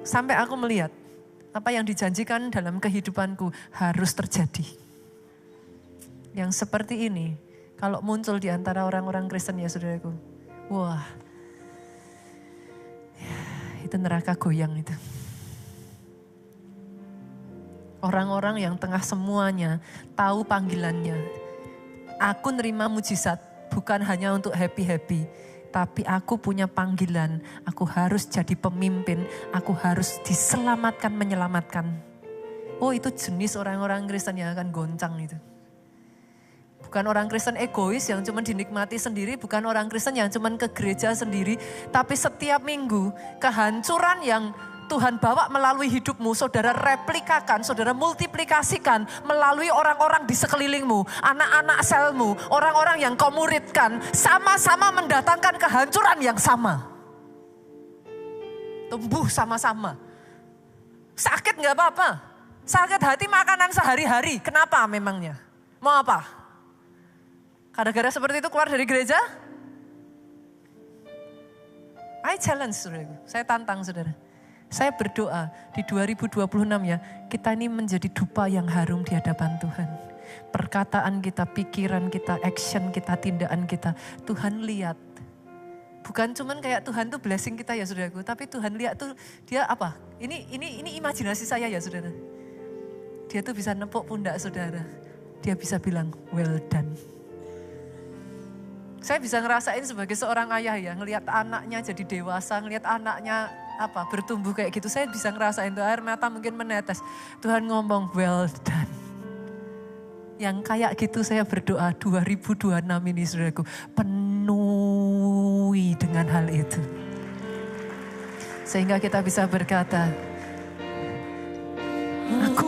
A: Sampai aku melihat apa yang dijanjikan dalam kehidupanku harus terjadi. Yang seperti ini, kalau muncul di antara orang-orang Kristen ya saudaraku. Wah, itu neraka goyang itu. Orang-orang yang tengah semuanya tahu panggilannya. Aku nerima mujizat bukan hanya untuk happy-happy. Tapi aku punya panggilan, aku harus jadi pemimpin, aku harus diselamatkan, menyelamatkan. Oh itu jenis orang-orang Kristen yang akan goncang itu. Bukan orang Kristen egois yang cuma dinikmati sendiri, bukan orang Kristen yang cuma ke gereja sendiri. Tapi setiap minggu kehancuran yang Tuhan bawa melalui hidupmu, saudara replikakan, saudara multiplikasikan melalui orang-orang di sekelilingmu, anak-anak selmu, orang-orang yang kau muridkan, sama-sama mendatangkan kehancuran yang sama. Tumbuh sama-sama. Sakit gak apa-apa, sakit hati makanan sehari-hari, kenapa memangnya? Mau apa? Gara-gara seperti itu keluar dari gereja? I challenge saudara, saya tantang saudara. Saya berdoa di 2026 ya, kita ini menjadi dupa yang harum di hadapan Tuhan. Perkataan kita, pikiran kita, action kita, tindakan kita, Tuhan lihat. Bukan cuman kayak Tuhan tuh blessing kita ya saudaraku, tapi Tuhan lihat tuh dia apa? Ini imajinasi saya ya saudara. Dia tuh bisa nepuk pundak saudara. dia bisa bilang, well done. Saya bisa ngerasain sebagai seorang ayah ya, ngelihat anaknya jadi dewasa, ngelihat anaknya bertumbuh kayak gitu. Saya bisa ngerasain tuh air mata mungkin menetes. Tuhan ngomong, well done. Yang kayak gitu saya berdoa 2026 ini saudaraku, penuhi dengan hal itu. Sehingga kita bisa berkata, aku